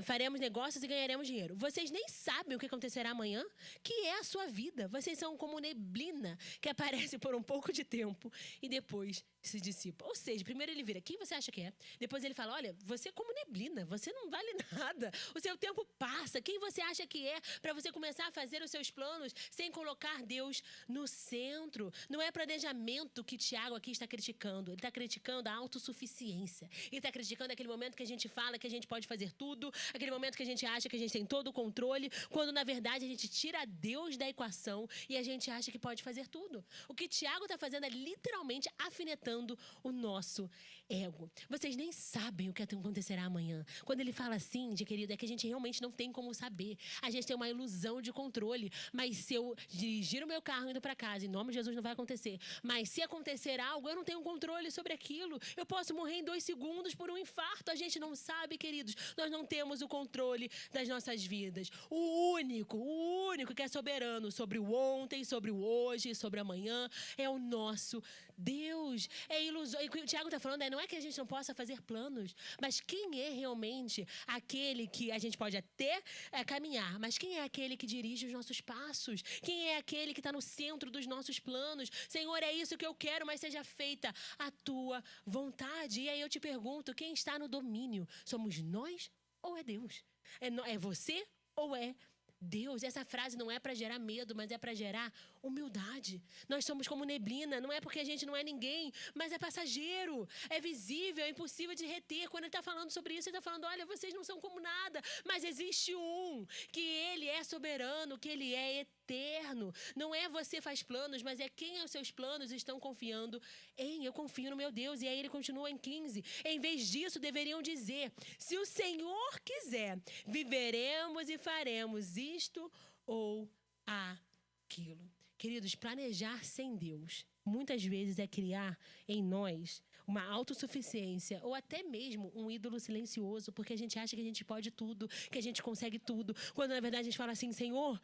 Speaker 1: Faremos negócios e ganharemos dinheiro. Vocês nem sabem o que acontecerá amanhã, que é a sua vida. Vocês são como neblina que aparece por um pouco de tempo e depois se dissipa. Ou seja, primeiro ele vira, quem você acha que é? Depois ele fala, olha, você é como neblina, você não vale nada. O seu tempo passa. Quem você acha que é para você começar a fazer os seus planos sem colocar Deus no centro? Não é planejamento que Tiago aqui está criticando. Ele está criticando a autossuficiência. Ele está criticando aquele momento que a gente fala que a gente pode fazer tudo, aquele momento que a gente acha que a gente tem todo o controle, quando na verdade a gente tira Deus da equação e a gente acha que pode fazer tudo. O que Tiago está fazendo é literalmente afinetando o nosso ego. Vocês nem sabem o que acontecerá amanhã. Quando ele fala assim, de querido, é que a gente realmente não tem como saber. A gente tem uma ilusão de controle. Mas se eu dirigir o meu carro indo para casa, em nome de Jesus não vai acontecer. Mas se acontecer algo, eu não tenho controle sobre aquilo. Eu posso morrer em 2 segundos por um infarto. A gente não sabe, queridos. Nós não temos o controle das nossas vidas. O único que é soberano sobre o ontem, sobre o hoje, sobre o amanhã, é o nosso Deus. É ilusão. E o que o Tiago está falando não é que a gente não possa fazer planos, mas quem é realmente aquele que a gente pode até caminhar, mas quem é aquele que dirige os nossos passos? Quem é aquele que está no centro dos nossos planos? Senhor, é isso que eu quero, mas seja feita a tua vontade. E aí eu te pergunto, quem está no domínio? Somos nós ou é Deus? É você ou é Deus? Essa frase não é para gerar medo, mas é para gerar humildade. Nós somos como neblina, não é porque a gente não é ninguém, mas é passageiro, é visível, é impossível de reter. Quando ele está falando sobre isso, ele está falando, olha, vocês não são como nada, mas existe um, que ele é soberano, que ele é eterno. Não é você faz planos, mas é quem os seus planos estão confiando em. Eu confio no meu Deus. E aí ele continua em 15. Em vez disso, deveriam dizer, se o Senhor quiser, viveremos e faremos isto ou aquilo. Queridos, planejar sem Deus muitas vezes é criar em nós uma autossuficiência ou até mesmo um ídolo silencioso, porque a gente acha que a gente pode tudo, que a gente consegue tudo, quando na verdade a gente fala assim, Senhor,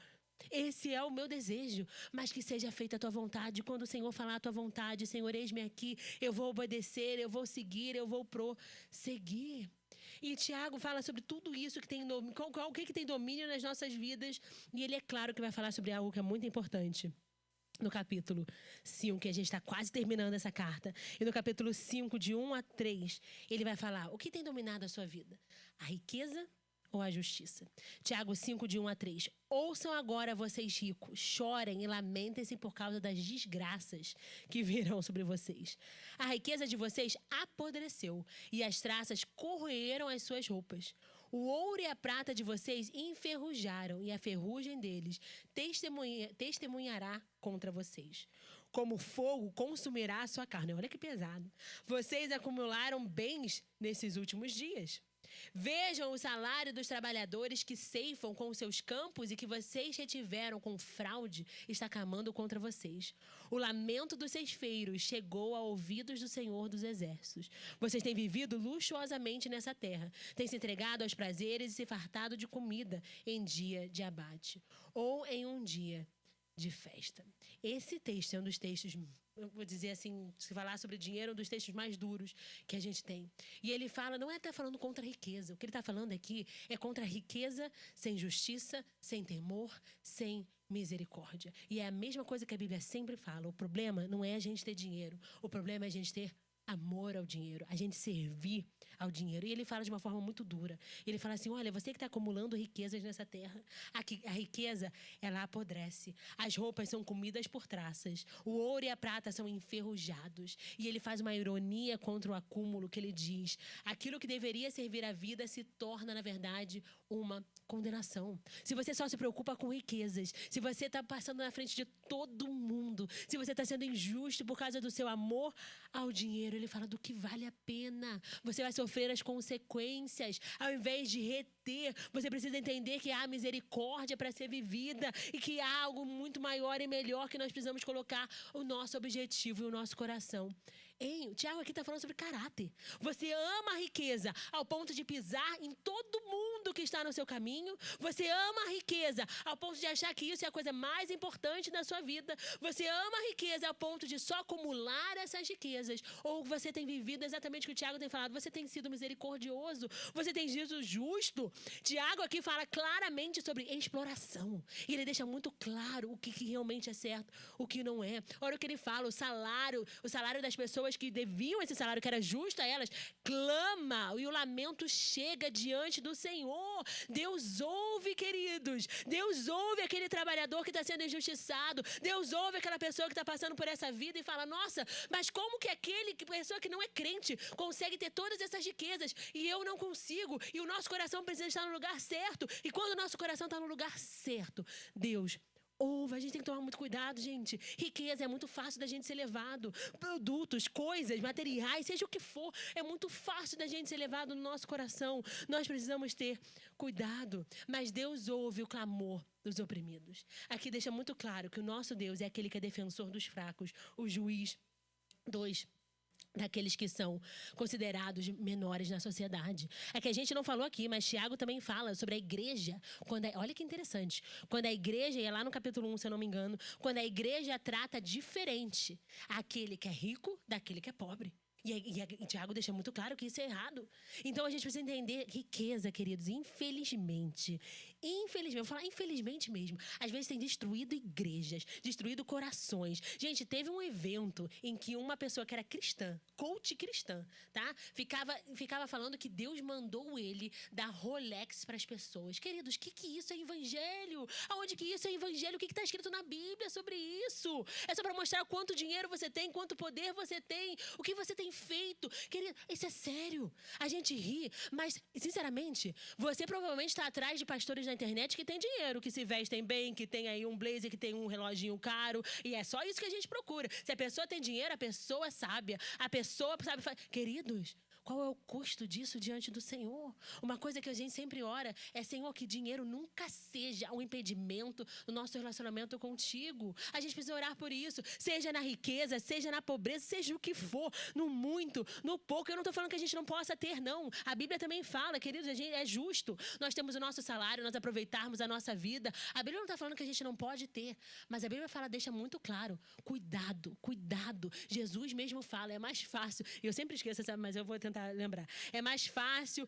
Speaker 1: esse é o meu desejo, mas que seja feita a tua vontade. Quando o Senhor falar a tua vontade, Senhor, eis-me aqui, eu vou obedecer, eu vou seguir, eu vou prosseguir. E Tiago fala sobre tudo isso que tem o que tem domínio nas nossas vidas. E ele é claro que vai falar sobre algo que é muito importante. No capítulo 5, que a gente está quase terminando essa carta. E no capítulo 5, de 1 a 3, ele vai falar o que tem dominado a sua vida? A riqueza ou a justiça? Tiago 5, de 1 a 3. Ouçam agora, vocês ricos, chorem e lamentem-se por causa das desgraças que virão sobre vocês. A riqueza de vocês apodreceu e as traças corroeram as suas roupas. O ouro e a prata de vocês enferrujaram e a ferrugem deles testemunhará contra vocês. Como fogo consumirá a sua carne. Olha que pesado. Vocês acumularam bens nesses últimos dias. Vejam o salário dos trabalhadores que ceifam com os seus campos e que vocês retiveram com fraude está clamando contra vocês. O lamento dos ceifeiros chegou a ouvidos do Senhor dos Exércitos. Vocês têm vivido luxuosamente nessa terra, têm se entregado aos prazeres e se fartado de comida em dia de abate ou em um dia de festa. Esse texto é um dos textos, eu vou dizer assim, se falar sobre dinheiro, é um dos textos mais duros que a gente tem. E ele fala, não é estar falando contra a riqueza. O que ele está falando aqui é contra a riqueza sem justiça, sem temor, sem misericórdia. E é a mesma coisa que a Bíblia sempre fala. O problema não é a gente ter dinheiro. O problema é a gente ter amor ao dinheiro, a gente servir ao dinheiro. E ele fala de uma forma muito dura. Ele fala assim, olha, você que está acumulando riquezas nessa terra, a riqueza, ela apodrece. As roupas são comidas por traças. O ouro e a prata são enferrujados. E ele faz uma ironia contra o acúmulo, que ele diz, aquilo que deveria servir à vida se torna, na verdade, uma condenação. Se você só se preocupa com riquezas, se você está passando na frente de todo mundo, se você está sendo injusto por causa do seu amor ao dinheiro, ele fala do que vale a pena. Você vai sofrer as consequências. Ao invés de reter, você precisa entender que há misericórdia para ser vivida e que há algo muito maior e melhor que nós precisamos colocar o nosso objetivo e o nosso coração. O Tiago aqui está falando sobre caráter. Você ama a riqueza ao ponto de pisar em todo mundo que está no seu caminho. Você ama a riqueza ao ponto de achar que isso é a coisa mais importante da sua vida. Você ama a riqueza ao ponto de só acumular essas riquezas. Ou você tem vivido exatamente o que o Tiago tem falado. Você tem sido misericordioso. Você tem sido justo. Tiago aqui fala claramente sobre exploração. E ele deixa muito claro o que realmente é certo, o que não é. Olha o que ele fala, o salário das pessoas que deviam esse salário que era justo a elas, clama e o lamento chega diante do Senhor. Deus ouve, queridos. Deus ouve aquele trabalhador que está sendo injustiçado. Deus ouve aquela pessoa que está passando por essa vida e fala, nossa, mas como que pessoa que não é crente consegue ter todas essas riquezas e eu não consigo? E o nosso coração precisa estar no lugar certo. E quando o nosso coração está no lugar certo, Deus ouve. A gente tem que tomar muito cuidado, gente. Riqueza é muito fácil da gente ser levado. Produtos, coisas, materiais, seja o que for, é muito fácil da gente ser levado no nosso coração. Nós precisamos ter cuidado. Mas Deus ouve o clamor dos oprimidos. Aqui deixa muito claro que o nosso Deus é aquele que é defensor dos fracos, o juiz daqueles que são considerados menores na sociedade. É que a gente não falou aqui, mas Tiago também fala sobre a igreja. Olha que interessante. Quando a igreja, e é lá no capítulo 1, se eu não me engano, quando a igreja trata diferente aquele que é rico daquele que é pobre. E Tiago deixa muito claro que isso é errado. Então a gente precisa entender riqueza, queridos. Infelizmente, vou falar infelizmente mesmo, às vezes tem destruído igrejas, destruído corações. Gente, teve um evento em que uma pessoa que era cristã, coach cristã, tá? Ficava falando que Deus mandou ele dar Rolex para as pessoas. Queridos, o que isso é evangelho? Aonde que isso é evangelho? O que está escrito na Bíblia sobre isso? É só para mostrar quanto dinheiro você tem, quanto poder você tem, o que você tem feito. Querido, isso é sério. A gente ri, mas, sinceramente, você provavelmente está atrás de pastores na internet que tem dinheiro, que se vestem bem, que tem aí um blazer, que tem um reloginho caro, e é só isso que a gente procura. Se a pessoa tem dinheiro, a pessoa é sábia. A pessoa sabe... Queridos, qual é o custo disso diante do Senhor? Uma coisa que a gente sempre ora é, Senhor, que dinheiro nunca seja um impedimento no nosso relacionamento contigo. A gente precisa orar por isso. Seja na riqueza, seja na pobreza, seja o que for, no muito, no pouco. Eu não estou falando que a gente não possa ter, não. A Bíblia também fala, queridos, a gente é justo. Nós temos o nosso salário, nós aproveitarmos a nossa vida. A Bíblia não está falando que a gente não pode ter, mas a Bíblia deixa muito claro. Cuidado, cuidado. Jesus mesmo fala, é mais fácil. E eu sempre esqueço, sabe, mas eu vou tentar lembrar. É mais fácil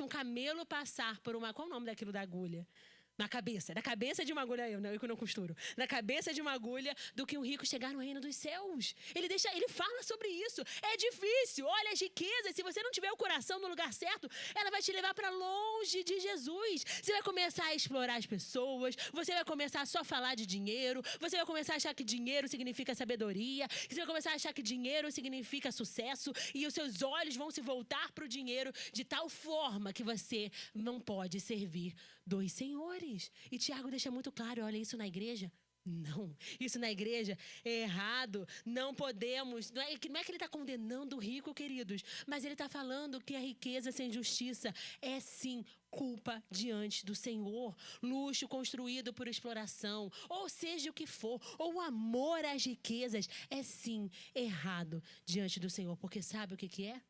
Speaker 1: um camelo passar por uma... Qual é o nome daquilo da agulha? Na cabeça de uma agulha, eu que não costuro. Na cabeça de uma agulha, do que um rico chegar no reino dos céus. Ele fala sobre isso. É difícil. Olha as riquezas. Se você não tiver o coração no lugar certo, ela vai te levar para longe de Jesus. Você vai começar a explorar as pessoas. Você vai começar a só falar de dinheiro. Você vai começar a achar que dinheiro significa sabedoria. Você vai começar a achar que dinheiro significa sucesso. E os seus olhos vão se voltar para o dinheiro de tal forma que você não pode servir dois senhores. E Tiago deixa muito claro, olha, isso na igreja, não. Isso na igreja é errado. Não podemos. Não é que ele está condenando o rico, queridos, mas ele está falando que a riqueza sem justiça é sim culpa diante do Senhor. Luxo construído por exploração, ou seja o que for, ou o amor às riquezas é sim errado diante do Senhor. Porque sabe o que é?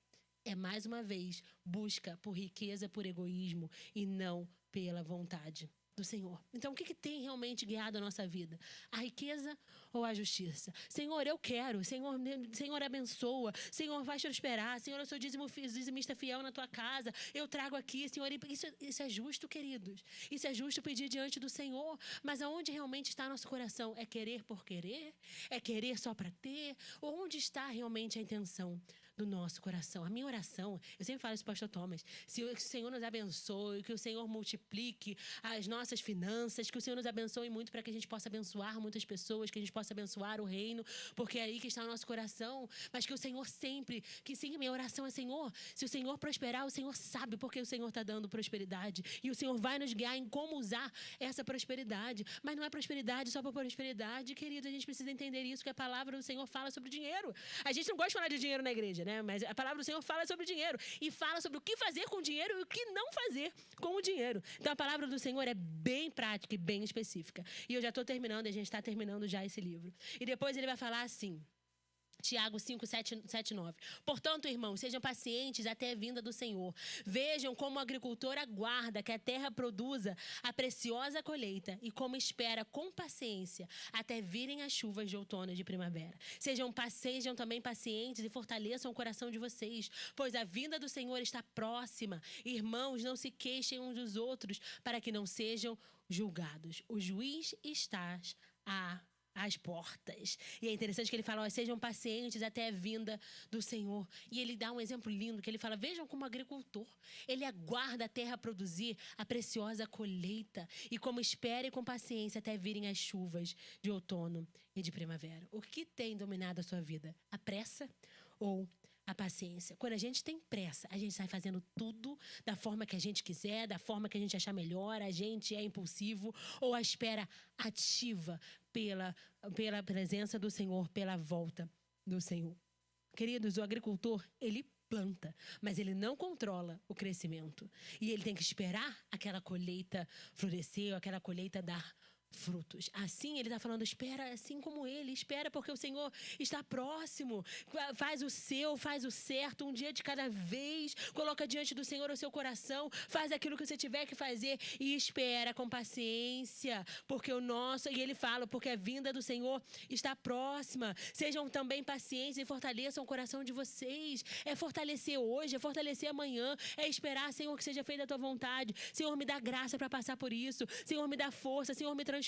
Speaker 1: É mais uma vez busca por riqueza, por egoísmo e não pela vontade do Senhor. Então, o que tem realmente guiado a nossa vida? A riqueza ou a justiça? Senhor, eu quero. Senhor, abençoa. Senhor, vai prosperar. Senhor, eu sou dizimista fiel na tua casa. Eu trago aqui, Senhor. Isso é justo, queridos. Isso é justo pedir diante do Senhor. Mas aonde realmente está nosso coração? É querer por querer? É querer só para ter? Ou onde está realmente a intenção do nosso coração? A minha oração, eu sempre falo isso para o pastor Thomas, que o Senhor nos abençoe, que o Senhor multiplique as nossas finanças, que o Senhor nos abençoe muito para que a gente possa abençoar muitas pessoas, que a gente possa abençoar o reino, porque é aí que está o nosso coração. Mas que o Senhor sempre, que sim, minha oração é: Senhor, se o Senhor prosperar, o Senhor sabe porque o Senhor está dando prosperidade, e o Senhor vai nos guiar em como usar essa prosperidade. Mas não é prosperidade só por prosperidade, querido. A gente precisa entender isso, que a palavra do Senhor fala sobre dinheiro. A gente não gosta de falar de dinheiro na igreja, né? Mas a palavra do Senhor fala sobre dinheiro, e fala sobre o que fazer com o dinheiro e o que não fazer com o dinheiro. Então a palavra do Senhor é bem prática e bem específica. E eu já estou terminando, a gente está terminando já esse livro. E depois ele vai falar assim, Tiago 5, 7, 9. Portanto, irmãos, sejam pacientes até a vinda do Senhor. Vejam como o agricultor aguarda que a terra produza a preciosa colheita e como espera com paciência até virem as chuvas de outono e de primavera. Sejam também pacientes e fortaleçam o coração de vocês, pois a vinda do Senhor está próxima. Irmãos, não se queixem uns dos outros para que não sejam julgados. O juiz está às portas. E é interessante que ele fala: sejam pacientes até a vinda do Senhor. E ele dá um exemplo lindo, que ele fala: vejam como agricultor, ele aguarda a terra produzir a preciosa colheita e como espere com paciência até virem as chuvas de outono e de primavera. O que tem dominado a sua vida? A pressa ou a paciência? Quando a gente tem pressa, a gente sai fazendo tudo da forma que a gente quiser, da forma que a gente achar melhor, a gente é impulsivo, ou a espera ativa pela presença do Senhor, pela volta do Senhor. Queridos, o agricultor, ele planta, mas ele não controla o crescimento. E ele tem que esperar aquela colheita florescer, aquela colheita dar frutos. Assim ele está falando: espera assim como ele, espera porque o Senhor está próximo. Faz o certo, um dia de cada vez. Coloca diante do Senhor o seu coração, faz aquilo que você tiver que fazer e espera com paciência, porque e ele fala: porque a vinda do Senhor está próxima. Sejam também pacientes e fortaleçam o coração de vocês. É fortalecer hoje, é fortalecer amanhã, é esperar, Senhor, que seja feita a tua vontade. Senhor, me dá graça para passar por isso. Senhor, me dá força. Senhor, me transforma.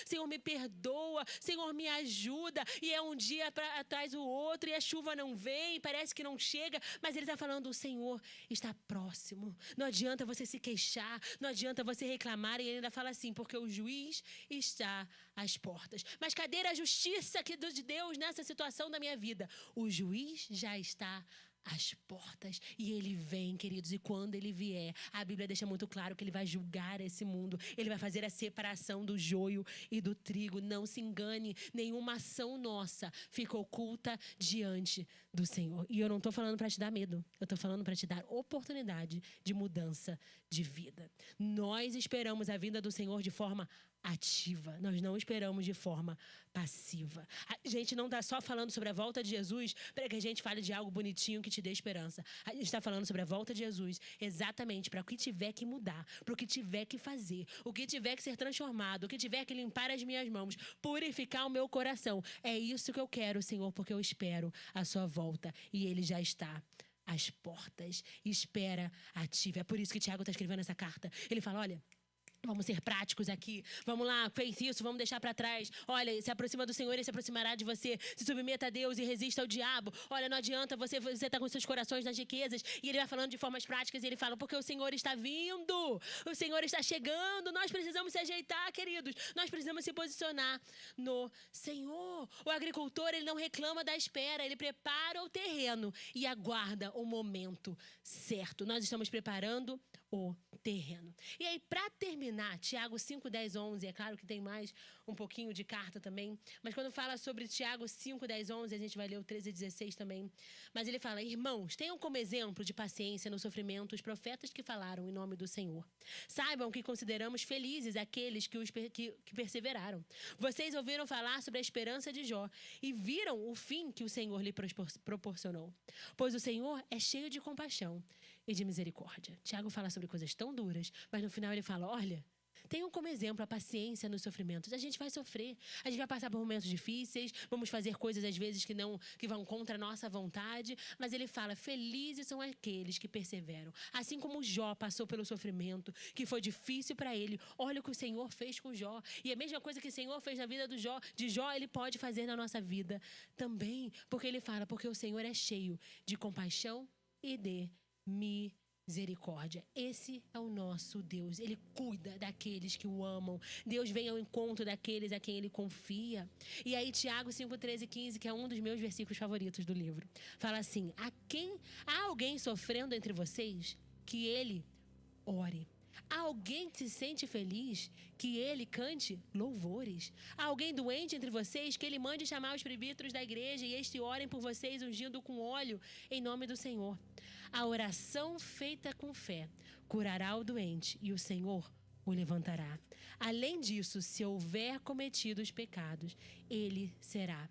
Speaker 1: Senhor, me perdoa. Senhor, me ajuda. E é um dia atrás do outro e a chuva não vem, parece que não chega, mas ele está falando: o Senhor está próximo. Não adianta você se queixar, não adianta você reclamar. E ele ainda fala assim: porque o juiz está às portas. Mas cadê a justiça de Deus nessa situação da minha vida? O juiz já está às portas e ele vem, queridos, e quando ele vier, a Bíblia deixa muito claro que ele vai julgar esse mundo, ele vai fazer a separação do joio e do trigo. Não se engane, nenhuma ação nossa fica oculta diante do Senhor. E eu não estou falando para te dar medo, eu estou falando para te dar oportunidade de mudança de vida. Nós esperamos a vinda do Senhor de forma ativa, nós não esperamos de forma passiva. A gente não está só falando sobre a volta de Jesus para que a gente fale de algo bonitinho que te dê esperança. A gente está falando sobre a volta de Jesus exatamente para o que tiver que mudar, para o que tiver que fazer, o que tiver que ser transformado, o que tiver que limpar as minhas mãos, purificar o meu coração. É isso que eu quero, Senhor, porque eu espero a sua volta e ele já está às portas. Espera ativa. É por isso que Tiago está escrevendo essa carta. Ele fala: olha, vamos ser práticos aqui. Vamos lá, fez isso, vamos deixar para trás. Olha, se aproxima do Senhor, ele se aproximará de você. Se submeta a Deus e resista ao diabo. Olha, não adianta você tá com seus corações nas riquezas. E ele vai falando de formas práticas e ele fala: porque o Senhor está vindo. O Senhor está chegando. Nós precisamos se ajeitar, queridos. Nós precisamos se posicionar no Senhor. O agricultor, ele não reclama da espera. Ele prepara o terreno e aguarda o momento certo. Nós estamos preparando o terreno. E aí, para terminar, Tiago 5, 10, 11, é claro que tem mais um pouquinho de carta também, mas quando fala sobre Tiago 5, 10, 11, a gente vai ler o 13 e 16 também. Mas ele fala: irmãos, tenham como exemplo de paciência no sofrimento os profetas que falaram em nome do Senhor. Saibam que consideramos felizes aqueles que perseveraram. Vocês ouviram falar sobre a esperança de Jó e viram o fim que o Senhor lhe proporcionou. Pois o Senhor é cheio de compaixão e de misericórdia. Tiago fala sobre coisas tão duras, mas no final ele fala: olha, Tenham como exemplo a paciência nos sofrimentos. A gente vai sofrer, a gente vai passar por momentos difíceis, vamos fazer coisas às vezes que vão contra a nossa vontade, mas ele fala, felizes são aqueles que perseveram. Assim como Jó passou pelo sofrimento, que foi difícil para ele, olha o que o Senhor fez com Jó. E a mesma coisa que o Senhor fez na vida de Jó, ele pode fazer na nossa vida também, porque ele fala, porque o Senhor é cheio de compaixão e de misericórdia. Esse é o nosso Deus. Ele cuida daqueles que o amam. Deus vem ao encontro daqueles a quem ele confia. E aí Tiago 5:13-15, que é um dos meus versículos favoritos do livro, fala assim, há alguém sofrendo entre vocês? Que ele ore. Há alguém que se sente feliz? Que ele cante louvores. Há alguém doente entre vocês? Que ele mande chamar os presbíteros da igreja e estes orem por vocês ungindo com óleo em nome do Senhor. A oração feita com fé curará o doente e o Senhor o levantará. Além disso, se houver cometido os pecados, ele será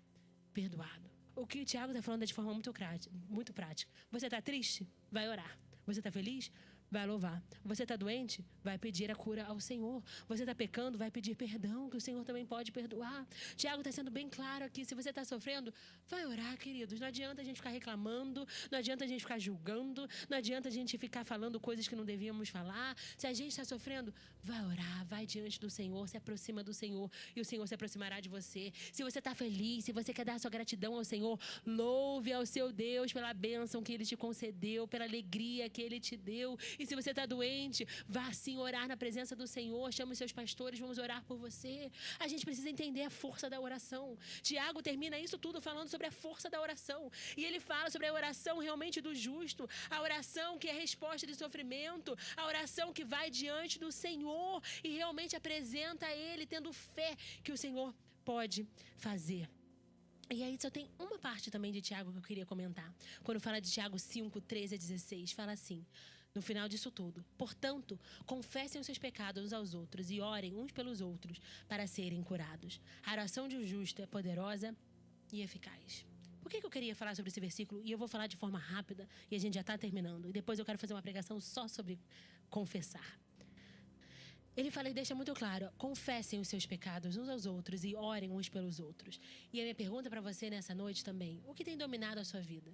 Speaker 1: perdoado. O que o Tiago está falando é de forma muito prática. Você está triste? Vai orar. Você está feliz? Vai louvar. Você está doente? Vai pedir a cura ao Senhor. Você está pecando? Vai pedir perdão, que o Senhor também pode perdoar. Tiago está sendo bem claro aqui. Se você está sofrendo, vai orar, queridos. Não adianta a gente ficar reclamando, não adianta a gente ficar julgando, não adianta a gente ficar falando coisas que não devíamos falar. Se a gente está sofrendo, vai orar, vai diante do Senhor, se aproxima do Senhor e o Senhor se aproximará de você. Se você está feliz, se você quer dar a sua gratidão ao Senhor, louve ao seu Deus pela bênção que Ele te concedeu, pela alegria que Ele te deu. E se você está doente, vá sim orar na presença do Senhor, chame os seus pastores, vamos orar por você. A gente precisa entender a força da oração. Tiago termina isso tudo falando sobre a força da oração. E ele fala sobre a oração realmente do justo, a oração que é resposta de sofrimento, a oração que vai diante do Senhor e realmente apresenta a Ele, tendo fé que o Senhor pode fazer. E aí só tem uma parte também de Tiago que eu queria comentar. Quando fala de Tiago 5:13-16, fala assim, no final disso tudo, portanto, confessem os seus pecados uns aos outros e orem uns pelos outros para serem curados. A oração de um justo é poderosa e eficaz. Por que eu queria falar sobre esse versículo? E eu vou falar de forma rápida e a gente já está terminando. E depois eu quero fazer uma pregação só sobre confessar. Ele fala e deixa muito claro, confessem os seus pecados uns aos outros e orem uns pelos outros. E a minha pergunta para você nessa noite também, o que tem dominado a sua vida?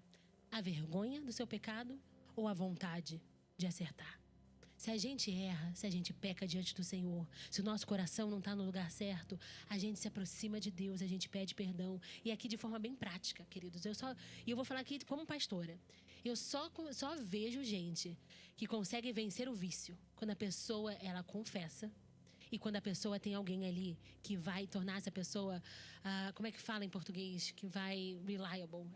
Speaker 1: A vergonha do seu pecado ou a vontade de acertar? Se a gente erra, se a gente peca diante do Senhor, se o nosso coração não está no lugar certo, a gente se aproxima de Deus, a gente pede perdão. E aqui de forma bem prática, queridos, eu vou falar aqui como pastora. Eu só vejo gente que consegue vencer o vício quando a pessoa, ela confessa. E quando a pessoa tem alguém ali que vai tornar essa pessoa, como é que fala em português? Que vai reliable,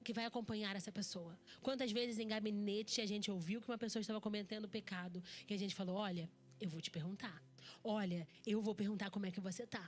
Speaker 1: que vai acompanhar essa pessoa. Quantas vezes em gabinete a gente ouviu que uma pessoa estava cometendo pecado e a gente falou, olha, eu vou te perguntar. Olha, eu vou perguntar como é que você tá.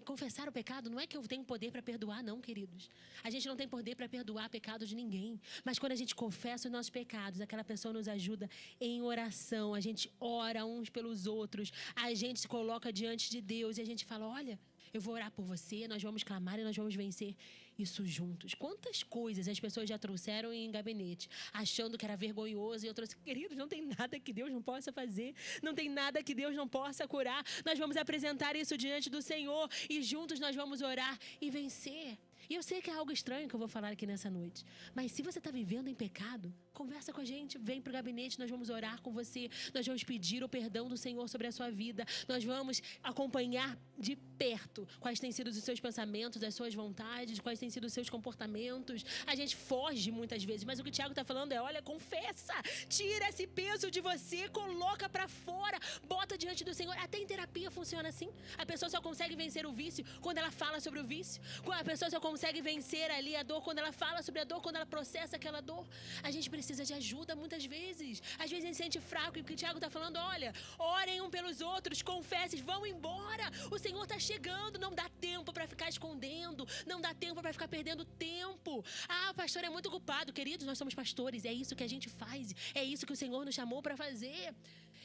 Speaker 1: Confessar o pecado não é que eu tenho poder para perdoar, não, queridos. A gente não tem poder para perdoar pecado de ninguém. Mas quando a gente confessa os nossos pecados, aquela pessoa nos ajuda em oração. A gente ora uns pelos outros. A gente se coloca diante de Deus e a gente fala, olha, eu vou orar por você, nós vamos clamar e nós vamos vencer isso juntos. Quantas coisas as pessoas já trouxeram em gabinete, achando que era vergonhoso, e eu trouxe, queridos, não tem nada que Deus não possa fazer, não tem nada que Deus não possa curar. Nós vamos apresentar isso diante do Senhor e juntos nós vamos orar e vencer. E eu sei que é algo estranho que eu vou falar aqui nessa noite, mas se você está vivendo em pecado, conversa com a gente, vem para o gabinete, nós vamos orar com você, nós vamos pedir o perdão do Senhor sobre a sua vida, nós vamos acompanhar de perto quais têm sido os seus pensamentos, as suas vontades, quais têm sido os seus comportamentos. A gente foge muitas vezes, mas o que o Tiago está falando é, olha, confessa, tira esse peso de você, coloca para fora, bota diante do Senhor. Até em terapia funciona assim. A pessoa só consegue vencer o vício quando ela fala sobre o vício. A pessoa só consegue vencer ali a dor quando ela fala sobre a dor, quando ela processa aquela dor. A gente precisa de ajuda muitas vezes. Às vezes a gente se sente fraco e o que o Tiago está falando, olha, orem um pelos outros, confessem, vão embora. O Senhor está chegando, não dá tempo para ficar escondendo, não dá tempo para ficar perdendo tempo. Ah, o pastor é muito ocupado. Queridos, nós somos pastores, é isso que a gente faz, é isso que o Senhor nos chamou para fazer.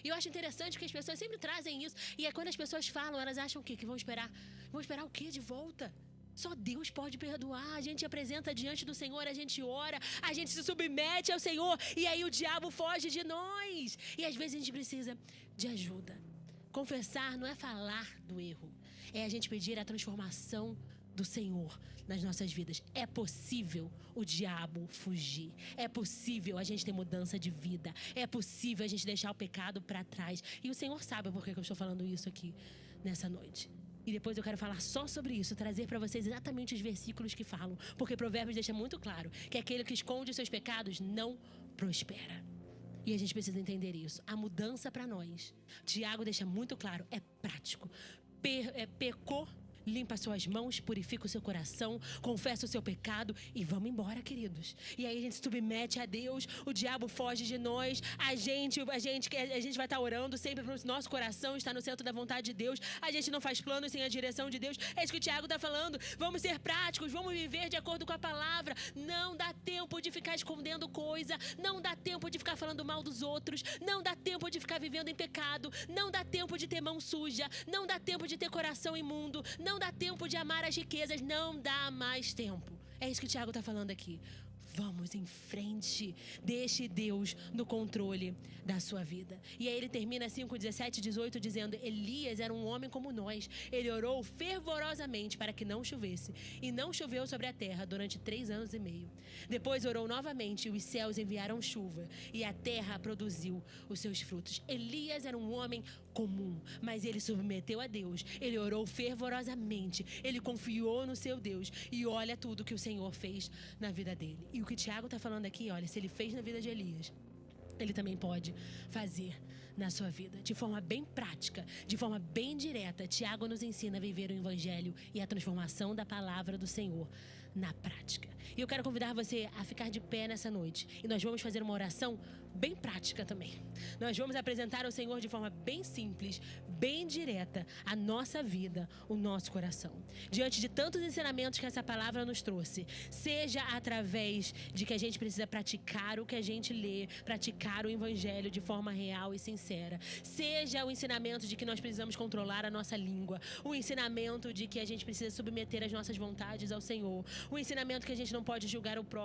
Speaker 1: E eu acho interessante que as pessoas sempre trazem isso. E é quando as pessoas falam, elas acham o quê? Que vão esperar o quê de volta? Só Deus pode perdoar. A gente apresenta diante do Senhor, a gente ora, a gente se submete ao Senhor e aí o diabo foge de nós. E às vezes a gente precisa de ajuda. Confessar não é falar do erro, é a gente pedir a transformação do Senhor nas nossas vidas. É possível o diabo fugir. É possível a gente ter mudança de vida. É possível a gente deixar o pecado para trás. E o Senhor sabe por que eu estou falando isso aqui nessa noite. E depois eu quero falar só sobre isso, trazer para vocês exatamente os versículos que falam. Porque Provérbios deixa muito claro que aquele que esconde os seus pecados não prospera. E a gente precisa entender isso. A mudança para nós, Tiago deixa muito claro, é prático. Pecou, limpa suas mãos, purifica o seu coração, confessa o seu pecado e vamos embora, queridos. E aí a gente se submete a Deus, o diabo foge de nós, a gente vai estar orando sempre para o nosso coração estar no centro da vontade de Deus. A gente não faz planos sem a direção de Deus. É isso que o Tiago está falando. Vamos ser práticos, vamos viver de acordo com a palavra. Não dá tempo de ficar escondendo coisa, não dá tempo de ficar falando mal dos outros, não dá tempo de ficar vivendo em pecado, não dá tempo de ter mão suja, não dá tempo de ter coração imundo, não dá tempo de amar as riquezas, não dá mais tempo. É isso que o Tiago está falando aqui. Vamos em frente. Deixe Deus no controle da sua vida. E aí ele termina 5:17, 18 dizendo: Elias era um homem como nós. Ele orou fervorosamente para que não chovesse. E não choveu sobre a terra durante 3 anos e meio. Depois orou novamente e os céus enviaram chuva. E a terra produziu os seus frutos. Elias era um homem comum, mas ele submeteu a Deus. Ele orou fervorosamente. Ele confiou no seu Deus. E olha tudo que o Senhor fez na vida dele. E o que Tiago está falando aqui, olha, se ele fez na vida de Elias, ele também pode fazer na sua vida, de forma bem prática, de forma bem direta. Tiago nos ensina a viver o Evangelho e a transformação da palavra do Senhor na prática. E eu quero convidar você a ficar de pé nessa noite. E nós vamos fazer uma oração bem prática também. Nós vamos apresentar ao Senhor de forma bem simples, bem direta, a nossa vida, o nosso coração. Diante de tantos ensinamentos que essa palavra nos trouxe, seja através de que a gente precisa praticar o que a gente lê, praticar o Evangelho de forma real e sincera, seja o ensinamento de que nós precisamos controlar a nossa língua, o ensinamento de que a gente precisa submeter as nossas vontades ao Senhor, o ensinamento que a gente não pode julgar o próximo,